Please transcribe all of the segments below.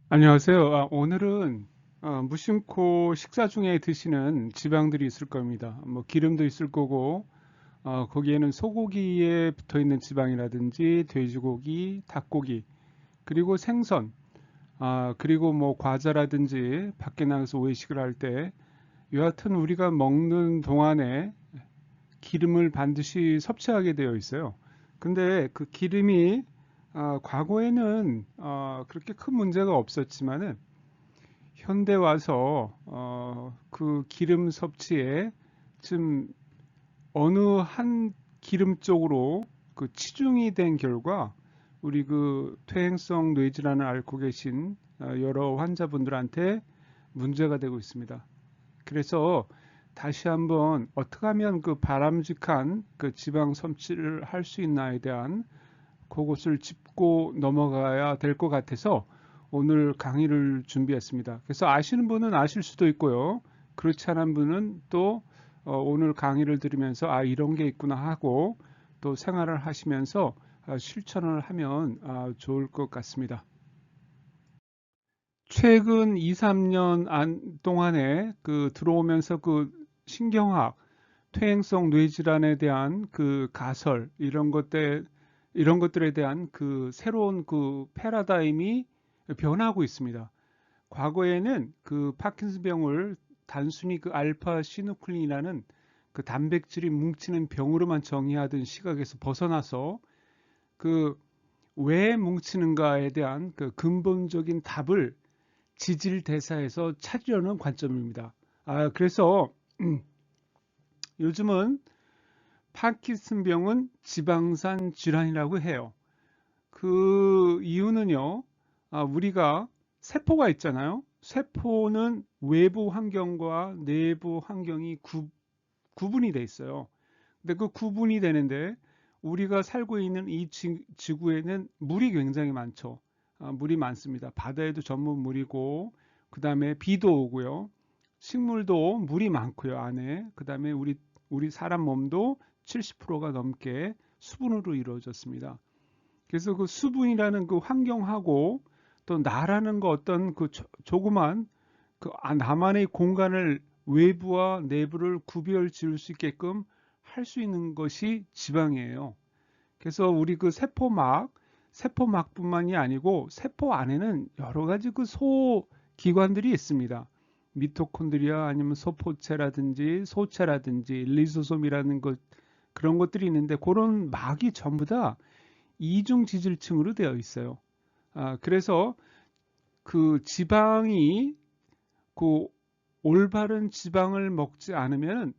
안녕하세요. 오늘은 무심코 식사 중에 드시는 지방들이 있을 겁니다. 뭐 기름도 있을 거고, 거기에는 소고기에 붙어 있는 지방이라든지 돼지고기, 닭고기, 그리고 생선, 그리고 뭐 과자라든지 밖에 나가서 외식을 할 때, 여하튼 우리가 먹는 동안에 기름을 반드시 섭취하게 되어 있어요. 근데 그 기름이 과거에는 그렇게 큰 문제가 없었지만은 현대 와서 그 기름 섭취에 좀 어느 한 기름 쪽으로 그 치중이 된 결과 우리 그 퇴행성 뇌질환을 앓고 계신 여러 환자분들한테 문제가 되고 있습니다. 그래서 다시 한번 어떻게 하면 그 바람직한 그 지방 섭취를 할 수 있나에 대한 그것을 짚고 넘어가야 될 것 같아서 오늘 강의를 준비했습니다. 그래서 아시는 분은 아실 수도 있고요. 그렇지 않은 분은 또 오늘 강의를 들으면서 이런 게 있구나 하고 또 생활을 하시면서 실천을 하면 좋을 것 같습니다. 최근 2, 3년 동안에 그 들어오면서 그 신경학, 퇴행성 뇌질환에 대한 그 가설 이런 것들에 대한 그 새로운 그 패러다임이 변하고 있습니다. 과거에는 그 파킨슨병을 단순히 그 알파 시누클린이라는 그 단백질이 뭉치는 병으로만 정의하던 시각에서 벗어나서 그 왜 뭉치는가에 대한 그 근본적인 답을 지질 대사에서 찾으려는 관점입니다. 그래서 요즘은 파킨슨병은 지방산 질환이라고 해요. 그 이유는요, 우리가 세포가 있잖아요. 세포는 외부 환경과 내부 환경이 구분이 돼 있어요. 근데 그 구분이 되는데 우리가 살고 있는 이 지구에는 물이 굉장히 많죠. 물이 많습니다. 바다에도 전부 물이고, 그 다음에 비도 오고요. 식물도 물이 많고요, 안에. 그 다음에 우리 사람 몸도 70%가 넘게 수분으로 이루어졌습니다. 그래서 그 수분이라는 그 환경하고 또 나라는 그 어떤 그 조그만 그 나만의 공간을 외부와 내부를 구별 지을 수 있게끔 할 수 있는 것이 지방이에요. 그래서 우리 그 세포막뿐만이 아니고 세포 안에는 여러 가지 그 소기관들이 있습니다. 미토콘드리아 아니면 소포체라든지 리소솜이라는 것 그런 것들이 있는데 그런 막이 전부 다 이중 지질층으로 되어 있어요. 그래서 그 지방이 그 올바른 지방을 먹지 않으면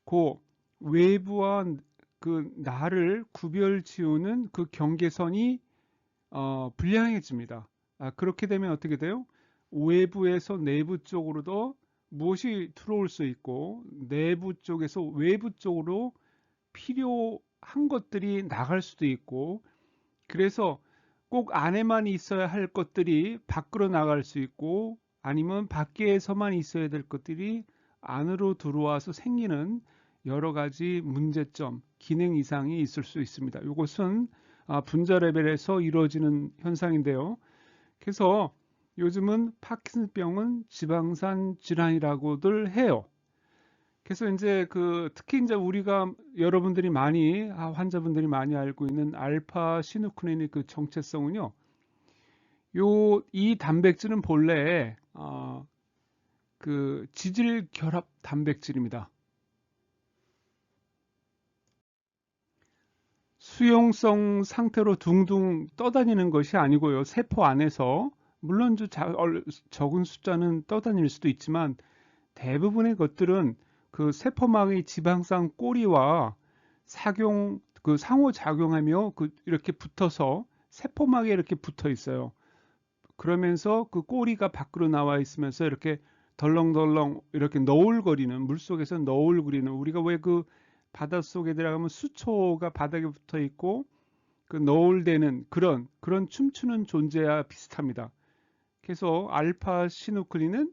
그 외부와 그 나를 구별 지우는 그 경계선이 불량해집니다. 그렇게 되면 어떻게 돼요? 외부에서 내부 쪽으로도 무엇이 들어올 수 있고 내부 쪽에서 외부 쪽으로 필요한 것들이 나갈 수도 있고 그래서 꼭 안에만 있어야 할 것들이 밖으로 나갈 수 있고 아니면 밖에서만 있어야 될 것들이 안으로 들어와서 생기는 여러 가지 문제점, 기능 이상이 있을 수 있습니다. 이것은 분자 레벨에서 이루어지는 현상인데요. 그래서 요즘은 파킨슨병은 지방산 질환이라고들 해요. 그래서 이제 그 특히 이제 우리가 여러분들이 많이 환자분들이 많이 알고 있는 알파 시누클린의 그 정체성은요. 이 단백질은 본래 그 지질 결합 단백질입니다. 수용성 상태로 둥둥 떠다니는 것이 아니고요. 세포 안에서 물론 적은 숫자는 떠다닐 수도 있지만 대부분의 것들은 그 세포막의 지방산 꼬리와 상호작용하며 이렇게 붙어서 세포막에 이렇게 붙어 있어요. 그러면서 그 꼬리가 밖으로 나와 있으면서 이렇게 덜렁덜렁 이렇게 너울거리는 물속에서 너울거리는 우리가 왜 그 바닷속에 들어가면 수초가 바닥에 붙어 있고 그 너울대는 그런 춤추는 존재와 비슷합니다. 그래서 알파 시누클린은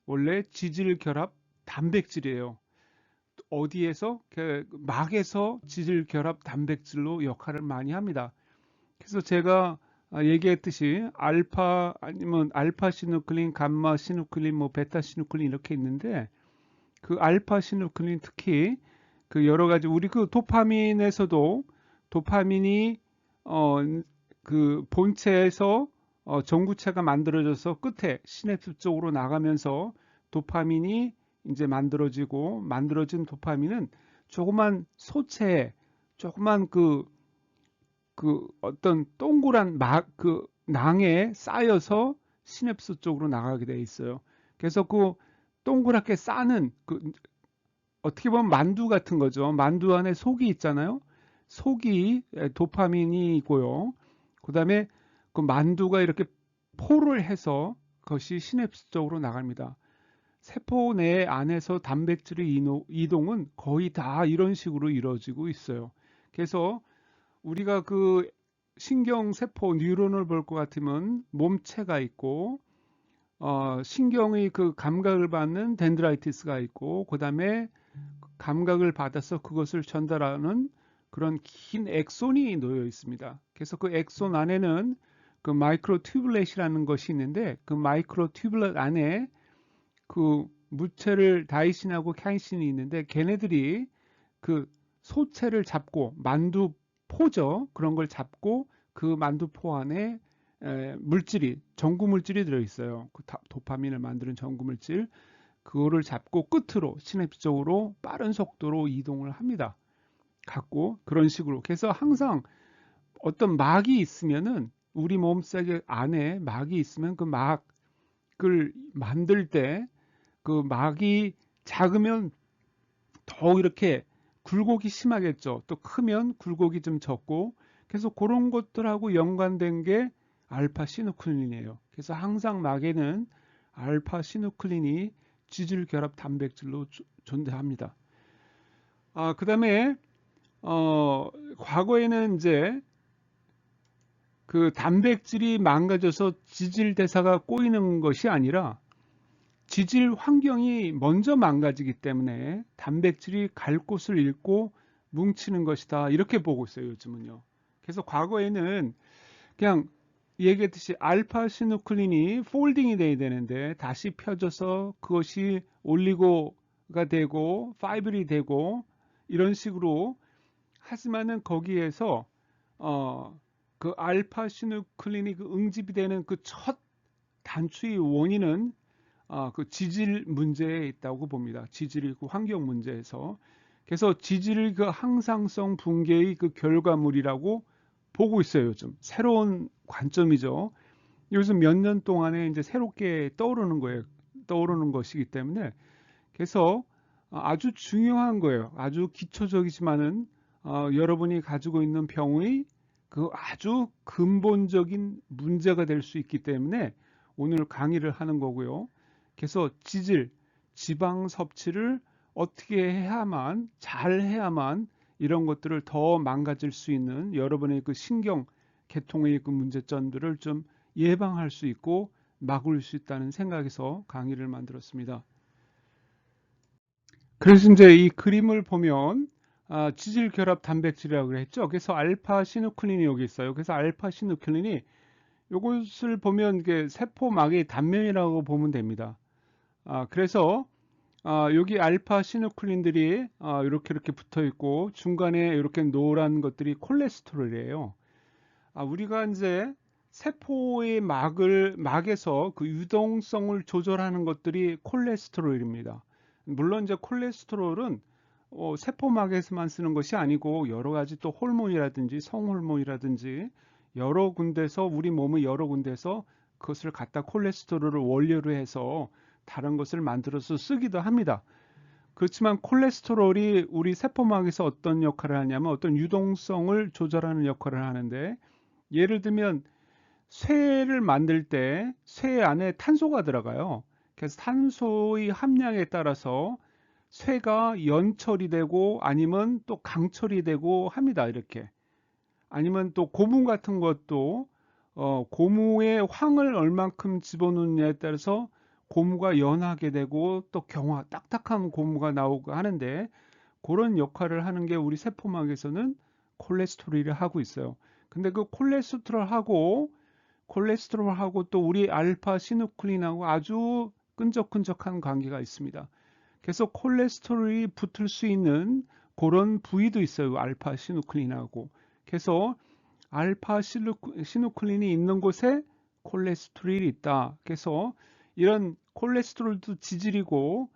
원래 지질 결합 단백질이에요. 어디에서 그 막에서 지질 결합 단백질로 역할을 많이 합니다. 그래서 제가 얘기했듯이 알파 아니면 알파 시누클린, 감마 시누클린, 뭐 베타 시누클린 이렇게 있는데 그 알파 시누클린 특히 그 여러 가지 우리 그 도파민에서도 도파민이 어 그 본체에서 전구체가 만들어져서 끝에 시냅스 쪽으로 나가면서 도파민이 이제 만들어지고 만들어진 도파민은 조그만 소체에 조그만 그 어떤 동그란 그 낭에 쌓여서 시냅스 쪽으로 나가게 돼 있어요. 그래서 그 동그랗게 싸는 그 어떻게 보면 만두 같은 거죠. 만두 안에 속이 있잖아요. 속이 도파민이고요. 그다음에 그 만두가 이렇게 포를 해서 그것이 시냅스 쪽으로 나갑니다. 세포 내 안에서 단백질의 이동은 거의 다 이런 식으로 이루어지고 있어요. 그래서 우리가 그 신경세포 뉴런을 볼 것 같으면 몸체가 있고 신경의 그 감각을 받는 덴드라이티스가 있고 그 다음에 감각을 받아서 그것을 전달하는 그런 긴 엑손이 놓여 있습니다. 그래서 그 엑손 안에는 그 마이크로 튜블렛이라는 것이 있는데 그 마이크로 튜블렛 안에 그 무체를 다이신하고 카이신이 있는데 걔네들이 그 소체를 잡고 만두포죠. 그런 걸 잡고 그 만두포 안에 물질이 전구 물질이 들어 있어요. 그 도파민을 만드는 전구 물질 그거를 잡고 끝으로 시냅스 쪽으로 빠른 속도로 이동을 합니다. 갖고 그런 식으로. 그래서 항상 어떤 막이 있으면은 우리 몸속 안에 막이 있으면 그 막을 만들 때 그 막이 작으면 더 이렇게 굴곡이 심하겠죠. 또 크면 굴곡이 좀 적고 그래서 그런 것들하고 연관된 게 알파 시누클린이에요. 그래서 항상 막에는 알파 시누클린이 지질 결합 단백질로 존재합니다. 그다음에 과거에는 이제 그 단백질이 망가져서 지질 대사가 꼬이는 것이 아니라 지질 환경이 먼저 망가지기 때문에 단백질이 갈 곳을 잃고 뭉치는 것이다. 이렇게 보고 있어요, 요즘은요. 그래서 과거에는 그냥 얘기했듯이 알파 시누클린이 폴딩이 돼야 되는데 다시 펴져서 그것이 올리고가 되고 파이블이 되고 이런 식으로 하지만은 거기에서 그 알파 시누클린이 그 응집이 되는 그 첫 단추의 원인은 그 지질 문제에 있다고 봅니다. 지질이 그 환경 문제에서. 그래서 지질의 그 항상성 붕괴의 그 결과물이라고 보고 있어요, 요즘. 새로운 관점이죠. 요즘 몇 년 동안에 이제 새롭게 떠오르는 거예요. 떠오르는 것이기 때문에. 그래서 아주 중요한 거예요. 아주 기초적이지만은 여러분이 가지고 있는 병의 그 아주 근본적인 문제가 될 수 있기 때문에 오늘 강의를 하는 거고요. 그래서 지질, 지방 섭취를 어떻게 해야만, 잘 해야만 이런 것들을 더 망가질 수 있는 여러분의 그 신경 계통의 그 문제점들을 좀 예방할 수 있고 막을 수 있다는 생각에서 강의를 만들었습니다. 그래서 이제 이 그림을 보면 지질 결합 단백질이라고 했죠. 그래서 알파 시누클린이 여기 있어요. 그래서 알파 시누클린이 이것을 보면 이게 세포막의 단면이라고 보면 됩니다. 그래서 여기 알파 시누클린들이 이렇게 붙어 있고 중간에 이렇게 노란 것들이 콜레스테롤이에요. 우리가 이제 세포의 막에서 그 유동성을 조절하는 것들이 콜레스테롤입니다. 물론 이제 콜레스테롤은 세포막에서만 쓰는 것이 아니고 여러 가지 또 호르몬이라든지 성호르몬이라든지 여러 군데서 우리 몸의 여러 군데서 그것을 갖다 콜레스테롤을 원료로 해서 다른 것을 만들어서 쓰기도 합니다. 그렇지만 콜레스테롤이 우리 세포막에서 어떤 역할을 하냐면 어떤 유동성을 조절하는 역할을 하는데 예를 들면 쇠를 만들 때 쇠 안에 탄소가 들어가요. 그래서 탄소의 함량에 따라서 쇠가 연철이 되고 아니면 또 강철이 되고 합니다. 이렇게. 아니면 또 고무 같은 것도 고무에 황을 얼만큼 집어넣느냐에 따라서 고무가 연하게 되고 또 딱딱한 고무가 나오고 하는데 그런 역할을 하는 게 우리 세포막에서는 콜레스테롤이 하고 있어요. 근데 그 콜레스테롤하고 콜레스테롤하고 또 우리 알파 시누클린하고 아주 끈적끈적한 관계가 있습니다. 그래서 콜레스테롤이 붙을 수 있는 그런 부위도 있어요. 알파 시누클린하고. 그래서 알파 시누클린이 있는 곳에 콜레스테롤이 있다. 그래서 이런 콜레스테롤도 지질이고,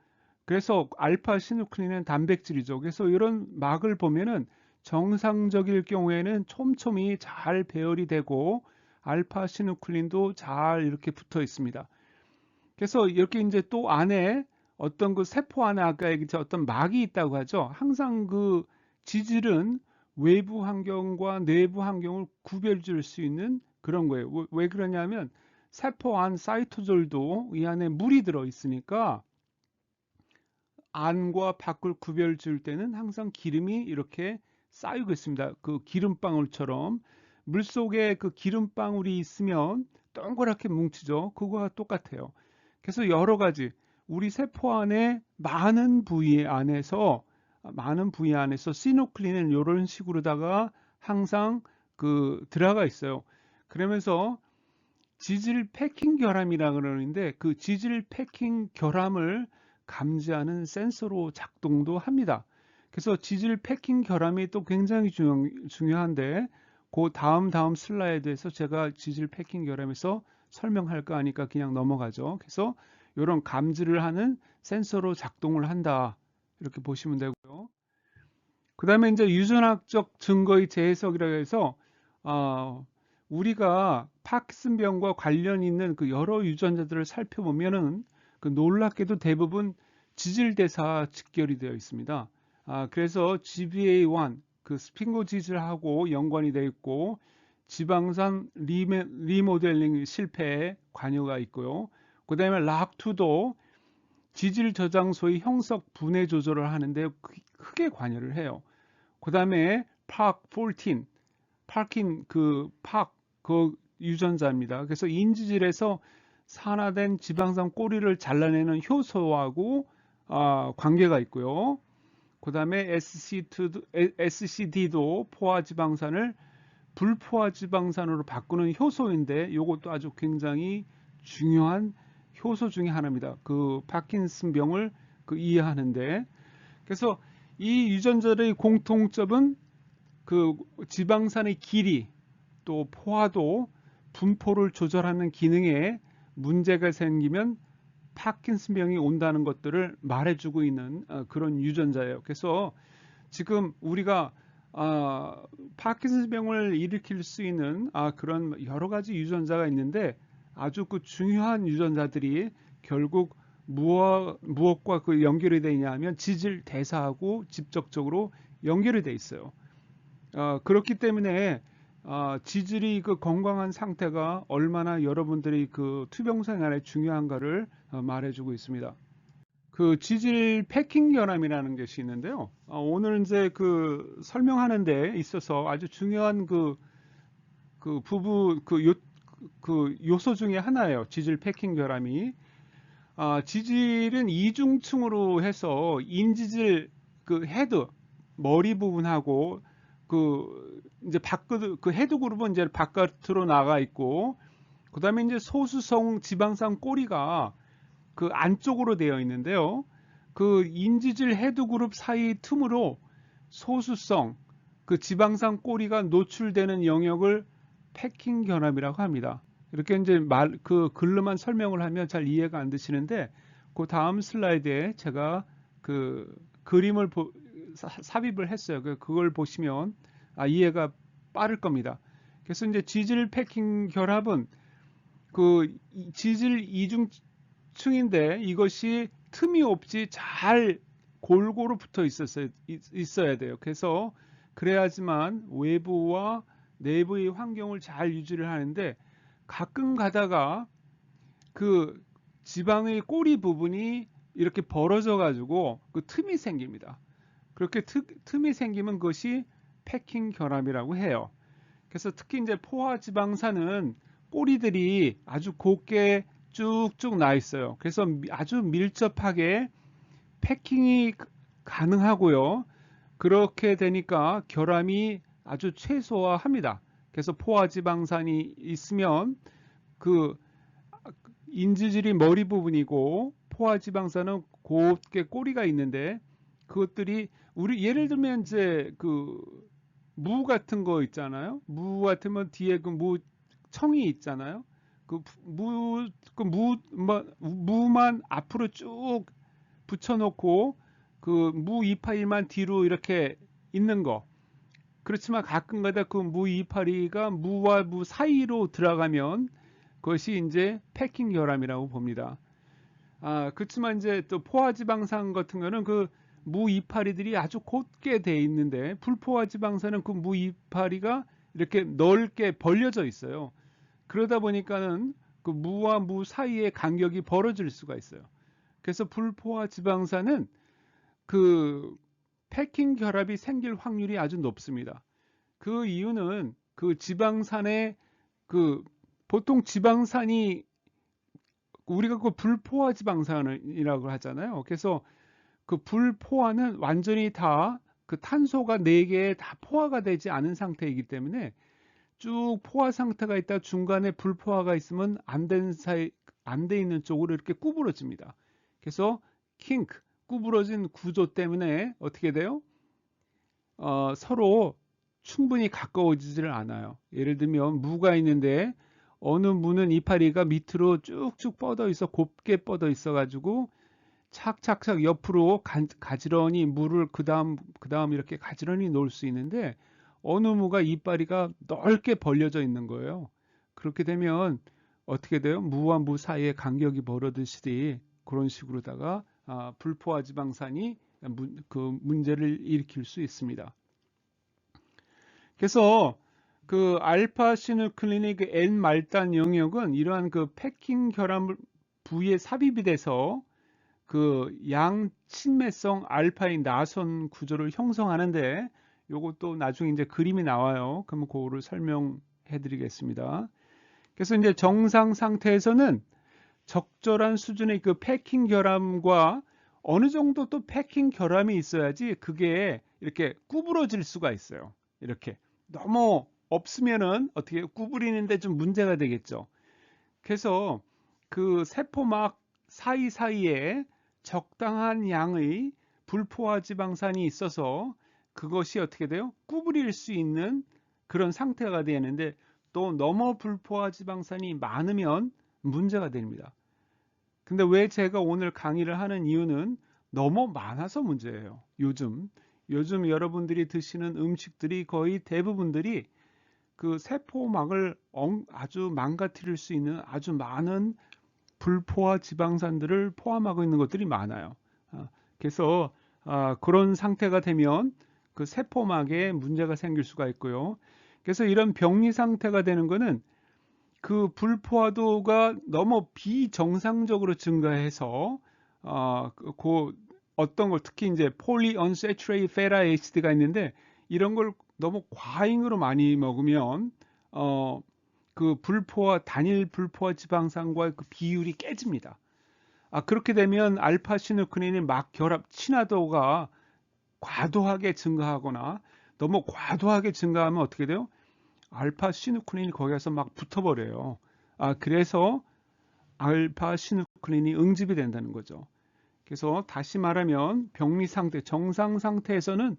그래서 알파 시누클린은 단백질이죠. 그래서 이런 막을 보면은 정상적일 경우에는 촘촘히 잘 배열이 되고 알파 시누클린도 잘 이렇게 붙어 있습니다. 그래서 이렇게 이제 또 안에 어떤 그 세포 안에 아까 얘기했던 어떤 막이 있다고 하죠. 항상 그 지질은 외부 환경과 내부 환경을 구별 지을 수 있는 그런 거예요. 왜 그러냐면 세포 안 사이토졸도 이 안에 물이 들어 있으니까 안과 밖을 구별 지을 때는 항상 기름이 이렇게 쌓이고 있습니다. 그 기름방울처럼 물 속에 그 기름방울이 있으면 동그랗게 뭉치죠. 그거와 똑같아요. 그래서 여러 가지 우리 세포 안에 많은 부위 안에서 시노클린은 이런 식으로다가 항상 그 들어가 있어요. 그러면서 지질 패킹 결함이라 그러는데 그 지질 패킹 결함을 감지하는 센서로 작동도 합니다. 그래서 지질 패킹 결함이 또 굉장히 중요한데 그 다음 슬라이드에서 제가 지질 패킹 결함에서 설명할까 하니까 그냥 넘어가죠. 그래서 이런 감지를 하는 센서로 작동을 한다. 이렇게 보시면 되고요. 그 다음에 이제 유전학적 증거의 재해석이라고 해서 우리가 파킨슨병과 관련 있는 그 여러 유전자들을 살펴보면은 그 놀랍게도 대부분 지질대사 직결이 되어 있습니다. 그래서 GBA1 그 스핑고지질하고 연관이 되어 있고 지방산 리모델링 실패에 관여가 있고요. 그 다음에 락2도 지질 저장소의 형석 분해 조절을 하는데 크게 관여를 해요. 그 다음에 팍14 파킨 그 유전자입니다. 그래서 인지질에서 산화된 지방산 꼬리를 잘라내는 효소하고 관계가 있고요. 그 다음에 SCD도 포화지방산을 불포화지방산으로 바꾸는 효소인데 이것도 아주 굉장히 중요한 효소 중에 하나입니다. 그 파킨슨병을 이해하는데 그래서 이 유전자의 공통점은 그 지방산의 길이 또 포화도 분포를 조절하는 기능에 문제가 생기면 파킨슨병이 온다는 것들을 말해주고 있는 그런 유전자예요. 그래서 지금 우리가 파킨슨병을 일으킬 수 있는 그런 여러 가지 유전자가 있는데 아주 그 중요한 유전자들이 결국 무엇과 그 연결이 되냐 하면 지질 대사하고 직접적으로 연결이 돼 있어요. 그렇기 때문에 지질이 그 건강한 상태가 얼마나 여러분들이 그 투병 생활에 중요한가를 말해주고 있습니다. 그 지질 패킹 결함이라는 것이 있는데요. 오늘 이제 그 설명하는 데 있어서 아주 중요한 그 요소 중에 하나예요. 지질 패킹 결함이. 지질은 이중층으로 해서 인지질 그 헤드 머리 부분하고 그 이제 그 헤드 그룹은 이제 바깥으로 나가 있고 그다음에 이제 소수성 지방산 꼬리가 그 안쪽으로 되어 있는데요. 그 인지질 헤드 그룹 사이 틈으로 소수성 그 지방산 꼬리가 노출되는 영역을 패킹 결함이라고 합니다. 이렇게 이제 그 글로만 설명을 하면 잘 이해가 안 되시는데 그 다음 슬라이드에 제가 그 그림을 삽입을 했어요. 그걸 보시면 이해가 빠를 겁니다. 그래서 이제 지질 패킹 결합은 그 지질 이중층인데 이것이 틈이 없이 잘 골고루 붙어 있어야 돼요. 그래서 그래야지만 외부와 내부의 환경을 잘 유지를 하는데 가끔 가다가 그 지방의 꼬리 부분이 이렇게 벌어져 가지고 그 틈이 생깁니다. 그렇게 틈이 생기면 그것이 패킹 결함이라고 해요. 그래서 특히 이제 포화지방산은 꼬리들이 아주 곱게 쭉쭉 나 있어요. 그래서 아주 밀접하게 패킹이 가능하고요. 그렇게 되니까 결함이 아주 최소화합니다. 그래서 포화지방산이 있으면 그 인지질이 머리 부분이고 포화지방산은 곧게 꼬리가 있는데 그것들이 우리 예를 들면 이제 그 무 같은 거 있잖아요. 무 같으면 뒤에 그 무 청이 있잖아요. 무만 앞으로 쭉 붙여놓고 그 무 이파리만 뒤로 이렇게 있는 거. 그렇지만 가끔가다 그 무 이파리가 무와 무 사이로 들어가면 그것이 이제 패킹 결함이라고 봅니다. 그렇지만 이제 또 포화지방산 같은 거는 그 무 이파리들이 아주 곧게 돼 있는데 불포화지방산은 그 무 이파리가 이렇게 넓게 벌려져 있어요. 그러다 보니까는 그 무와 무 사이의 간격이 벌어질 수가 있어요. 그래서 불포화지방산은 그 패킹 결합이 생길 확률이 아주 높습니다. 그 이유는 그 지방산의 그 보통 지방산이 우리가 그 불포화 지방산이라고 하잖아요. 그래서 그 불포화는 완전히 다 그 탄소가 4개에 다 포화가 되지 않은 상태이기 때문에 쭉 포화 상태가 있다 중간에 불포화가 있으면 안 돼 있는 쪽으로 이렇게 구부러집니다. 그래서 킹크 구부러진 구조 때문에 어떻게 돼요? 서로 충분히 가까워지지를 않아요. 예를 들면 무가 있는데 어느 무는 이파리가 밑으로 쭉쭉 뻗어 있어 곱게 뻗어 있어 가지고 착착착 옆으로 가지런히 물을 그다음 이렇게 가지런히 놓을 수 있는데 어느 무가 이파리가 넓게 벌려져 있는 거예요. 그렇게 되면 어떻게 돼요? 무와 무 사이에 간격이 벌어지듯이 그런 식으로다가 불포화 지방산이 그 문제를 일으킬 수 있습니다. 그래서 그 알파 시누클린의 그 N-말단 영역은 이러한 그 패킹 결합 부위에 삽입이 돼서 그 양친매성 알파인 나선 구조를 형성하는데 요것도 나중에 이제 그림이 나와요. 그러면 그거를 설명해 드리겠습니다. 그래서 이제 정상 상태에서는 적절한 수준의 그 패킹 결함과 어느 정도 또 패킹 결함이 있어야지 그게 이렇게 구부러질 수가 있어요. 이렇게 너무 없으면은 어떻게 구부리는데 좀 문제가 되겠죠. 그래서 그 세포막 사이사이에 적당한 양의 불포화 지방산이 있어서 그것이 어떻게 돼요? 구부릴 수 있는 그런 상태가 되는데 또 너무 불포화 지방산이 많으면 문제가 됩니다. 근데 왜 제가 오늘 강의를 하는 이유는 너무 많아서 문제예요. 요즘 여러분들이 드시는 음식들이 거의 대부분들이 그 세포막을 아주 망가뜨릴 수 있는 아주 많은 불포화 지방산들을 포함하고 있는 것들이 많아요. 그래서 그런 상태가 되면 그 세포막에 문제가 생길 수가 있고요. 그래서 이런 병리 상태가 되는 것은 그 불포화도가 너무 비정상적으로 증가해서 그 어떤 걸 특히 이제 polyunsaturated fatty acid가 있는데 이런 걸 너무 과잉으로 많이 먹으면 그 단일 불포화 지방산과의 그 비율이 깨집니다. 그렇게 되면 알파 시누클린의 막 결합 친화도가 과도하게 증가하거나 너무 과도하게 증가하면 어떻게 돼요? 알파 시누클린이 거기에서 막 붙어버려요. 그래서 알파 시누클린이 응집이 된다는 거죠. 그래서 다시 말하면 병리 상태, 정상 상태에서는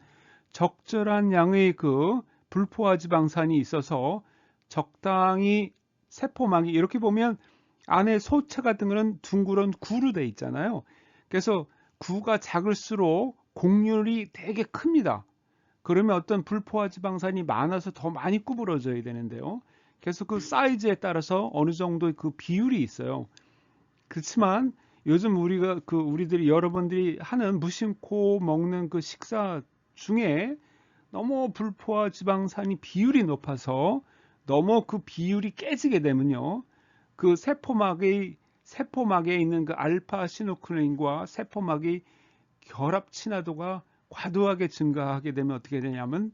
적절한 양의 그 불포화 지방산이 있어서 적당히 세포막이 이렇게 보면 안에 소체 같은 거는 둥그런 구로 돼 있잖아요. 그래서 구가 작을수록 곡률이 되게 큽니다. 그러면 어떤 불포화 지방산이 많아서 더 많이 구부러져야 되는데요. 그래서 그 사이즈에 따라서 어느 정도 그 비율이 있어요. 그렇지만 요즘 우리들이 여러분들이 하는 무심코 먹는 그 식사 중에 너무 불포화 지방산이 비율이 높아서 너무 그 비율이 깨지게 되면요. 그 세포막에 있는 그 알파 시누클린과 세포막의 결합 친화도가 과도하게 증가하게 되면 어떻게 되냐면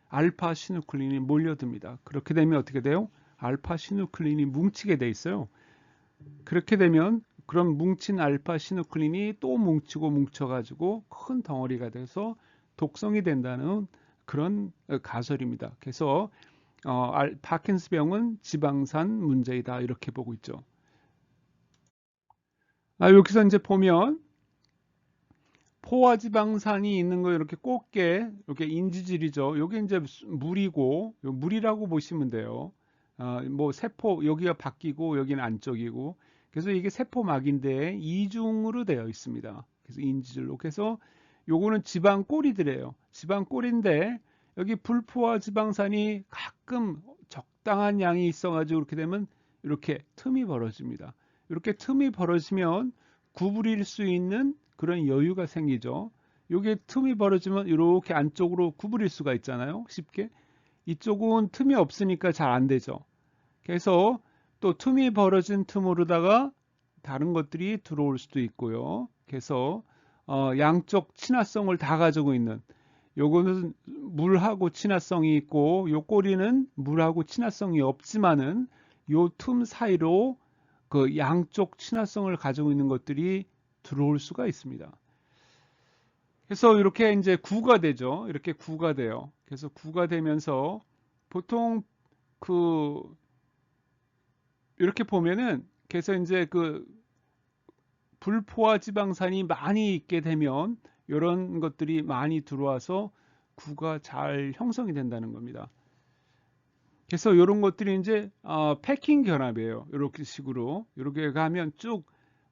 알파 시누클린이 몰려듭니다. 그렇게 되면 어떻게 돼요? 알파 시누클린이 뭉치게 돼 있어요. 그렇게 되면 그럼 뭉친 알파 시누클린이 또 뭉쳐가지고 큰 덩어리가 돼서 독성이 된다는 그런 가설입니다. 그래서 파킨스병은 지방산 문제이다 이렇게 보고 있죠. 여기서 이제 보면 포화지방산이 있는 거 이렇게 곱게 이렇게 인지질이죠. 여기 이제 물이고 물이라고 보시면 돼요. 뭐 세포 여기가 바뀌고 여기는 안쪽이고 그래서 이게 세포막인데 이중으로 되어 있습니다. 그래서 인지질로 그래서 요거는 지방꼬리들이에요. 지방꼬리인데 여기 불포화 지방산이 가끔 적당한 양이 있어가지고 이렇게 되면 이렇게 틈이 벌어집니다. 이렇게 틈이 벌어지면 구부릴 수 있는 그런 여유가 생기죠. 요게 틈이 벌어지면 이렇게 안쪽으로 구부릴 수가 있잖아요. 쉽게. 이쪽은 틈이 없으니까 잘 안 되죠. 그래서 또 틈이 벌어진 틈으로다가 다른 것들이 들어올 수도 있고요. 그래서 양쪽 친화성을 다 가지고 있는 요거는 물하고 친화성이 있고 요 꼬리는 물하고 친화성이 없지만은 요 틈 사이로 그 양쪽 친화성을 가지고 있는 것들이 들어올 수가 있습니다. 그래서 이렇게 이제 구가 되죠. 이렇게 구가 돼요. 그래서 구가 되면서 보통 그 이렇게 보면은 그래서 이제 그 불포화 지방산이 많이 있게 되면 이런 것들이 많이 들어와서 구가 잘 형성이 된다는 겁니다. 그래서 이런 것들이 이제 패킹 결합이에요. 이렇게 식으로 이렇게 가면 쭉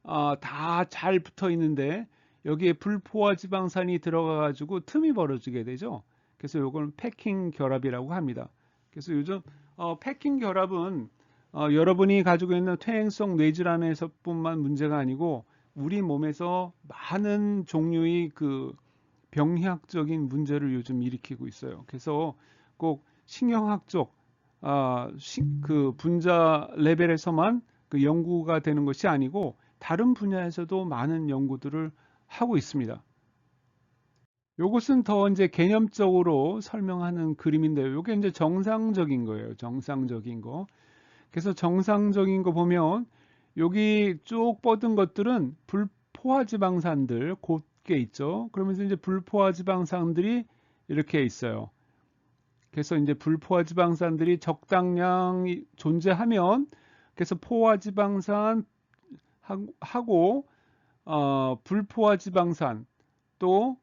다 잘 붙어 있는데 여기에 불포화 지방산이 들어가 가지고 틈이 벌어지게 되죠. 그래서 이걸 패킹 결합이라고 합니다. 그래서 요즘 패킹 결합은 여러분이 가지고 있는 퇴행성 뇌질환에서뿐만 문제가 아니고 우리 몸에서 많은 종류의 그 병리학적인 문제를 요즘 일으키고 있어요. 그래서 꼭 신경학 쪽, 그 분자 레벨에서만 그 연구가 되는 것이 아니고 다른 분야에서도 많은 연구들을 하고 있습니다. 요것은 더 이제 개념적으로 설명하는 그림인데요. 요게 이제 정상적인 거예요. 정상적인 거. 그래서 정상적인 거 보면 여기 쭉 뻗은 것들은 불포화 지방산들 곧게 있죠. 그러면서 이제 불포화 지방산들이 이렇게 있어요. 그래서 이제 불포화 지방산들이 적당량 존재하면 그래서 포화 지방산 하고 불포화 지방산 또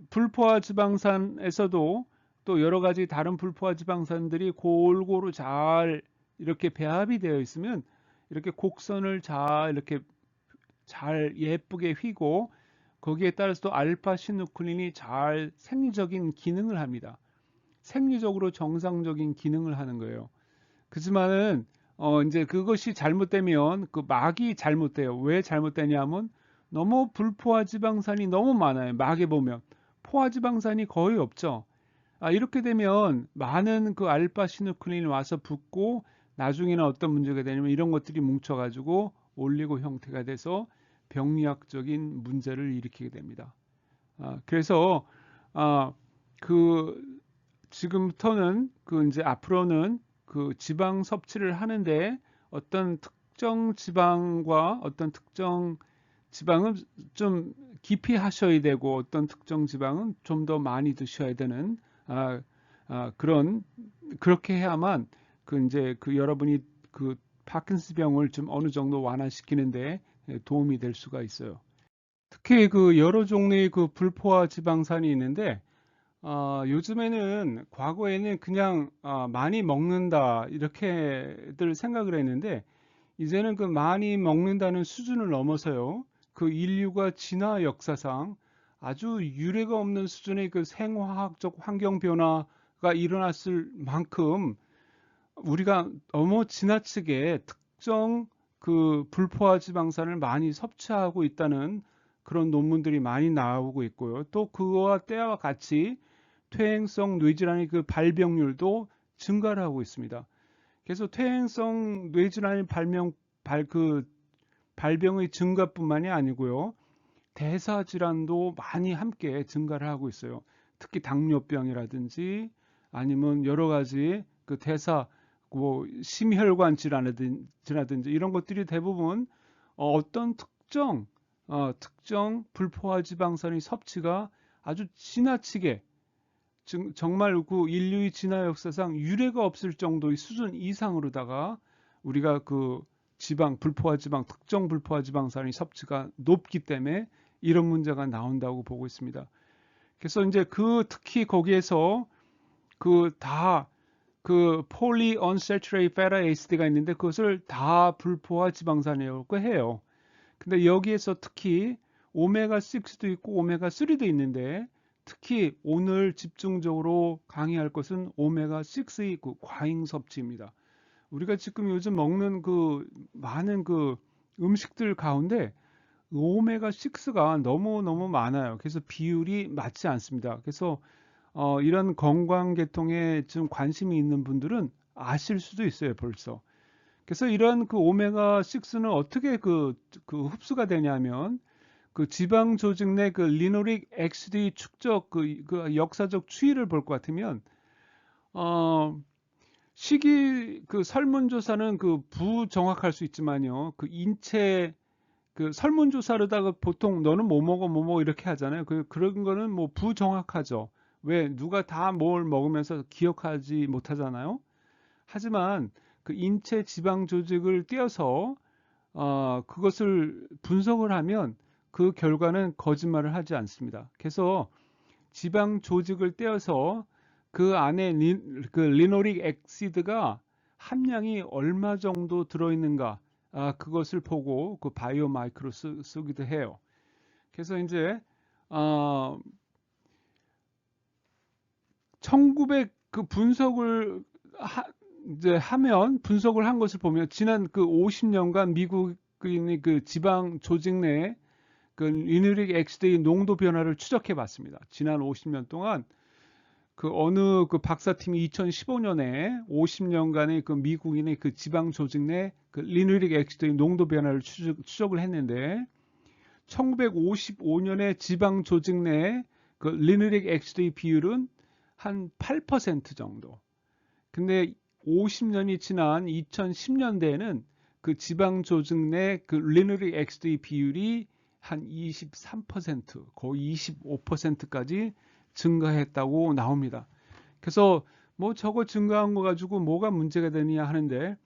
불포화 지방산에서도 또 여러 가지 다른 불포화 지방산들이 골고루 잘 이렇게 배합이 되어 있으면 이렇게 곡선을 잘 이렇게 잘 예쁘게 휘고 거기에 따라서 또 알파 시누클린이 잘 생리적인 기능을 합니다. 생리적으로 정상적인 기능을 하는 거예요. 그렇지만은 이제 그것이 잘못되면 그 막이 잘못돼요. 왜 잘못되냐면 너무 불포화 지방산이 너무 많아요. 막에 보면 포화 지방산이 거의 없죠. 이렇게 되면 많은 그 알파 시누클린이 와서 붙고 나중에는 어떤 문제가 되냐면 이런 것들이 뭉쳐가지고 올리고 형태가 돼서 병리학적인 문제를 일으키게 됩니다. 그래서 그 지금부터는 그 이제 앞으로는 그 지방 섭취를 하는데 어떤 특정 지방과 어떤 특정 지방은 좀 깊이 하셔야 되고 어떤 특정 지방은 좀 더 많이 드셔야 되는 그런 그렇게 해야만 그 이제 그 여러분이 그 파킨스 병을 좀 어느 정도 완화시키는데 도움이 될 수가 있어요. 특히 그 여러 종류의 그 불포화 지방산이 있는데 요즘에는 과거에는 그냥 많이 먹는다 이렇게들 생각을 했는데 이제는 그 많이 먹는다는 수준을 넘어서요. 그 인류가 진화 역사상 아주 유례가 없는 수준의 그 생화학적 환경 변화가 일어났을 만큼 우리가 너무 지나치게 특정 그 불포화 지방산을 많이 섭취하고 있다는 그런 논문들이 많이 나오고 있고요. 또 그와 때와 같이 퇴행성 뇌질환의 그 발병률도 증가를 하고 있습니다. 그래서 퇴행성 뇌질환의 발병의 증가뿐만이 아니고요. 대사 질환도 많이 함께 증가를 하고 있어요. 특히 당뇨병이라든지 아니면 여러 가지 그 대사 뭐 심혈관 질환이라든지 이런 것들이 대부분 어떤 특정 불포화 지방산의 섭취가 아주 지나치게 정말 그 인류의 진화 역사상 유례가 없을 정도의 수준 이상으로다가 우리가 그 불포화 지방, 특정 불포화 지방산의 섭취가 높기 때문에 이런 문제가 나온다고 보고 있습니다. 그래서 이제 특히 거기에서 poly unsaturated fatty acid가 있는데 그것을 다 불포화 지방산이라고 해요. 근데 여기에서 특히 오메가6도 있고 오메가3도 있는데 특히 오늘 집중적으로 강의할 것은 오메가6의 그 과잉 섭취입니다. 우리가 지금 요즘 먹는 많은 음식들 가운데 오메가6가 너무너무 많아요. 그래서 비율이 맞지 않습니다. 그래서 이런 건강계통에 좀 관심이 있는 분들은 아실 수도 있어요, 벌써. 그래서 이런 오메가6는 어떻게 흡수가 되냐면 지방 조직 내 리노릭 엑시드의 축적 역사적 추이를 볼 것 같으면 설문조사는 부정확할 수 있지만요. 인체 설문조사로다가 보통 너는 뭐 먹어 이렇게 하잖아요. 그런 거는 뭐 부정확하죠. 왜 누가 다 뭘 먹으면서 기억하지 못하잖아요. 하지만 인체 지방 조직을 떼어서 그것을 분석을 하면 그 결과는 거짓말을 하지 않습니다. 그래서 지방 조직을 떼어서 그 안에 리노릭 엑시드가 함량이 얼마 정도 들어있는가 그것을 보고 바이오 마이크로 쓰기도 해요. 그래서 이제 1900 분석을 하면 분석을 한 것을 보면 지난 50년간 미국인의 지방 조직 내 리노릭 엑시드의 농도 변화를 추적해 봤습니다. 지난 50년 동안 어느 박사팀이 2015년에 50년간의 미국인의 지방 조직 내 리노릭 엑시드의 농도 변화를 추적을 했는데 1955년에 지방 조직 내 리노릭 엑시드의 비율은 한 8% 정도. 근데 50년이 지난 2010년대에는 지방 조직 내 리노릭 엑시드의 비율이 한 23%, 거의 25%까지 증가했다고 나옵니다. 그래서 뭐 저거 증가한 거 가지고 뭐가 문제가 되느냐 하는데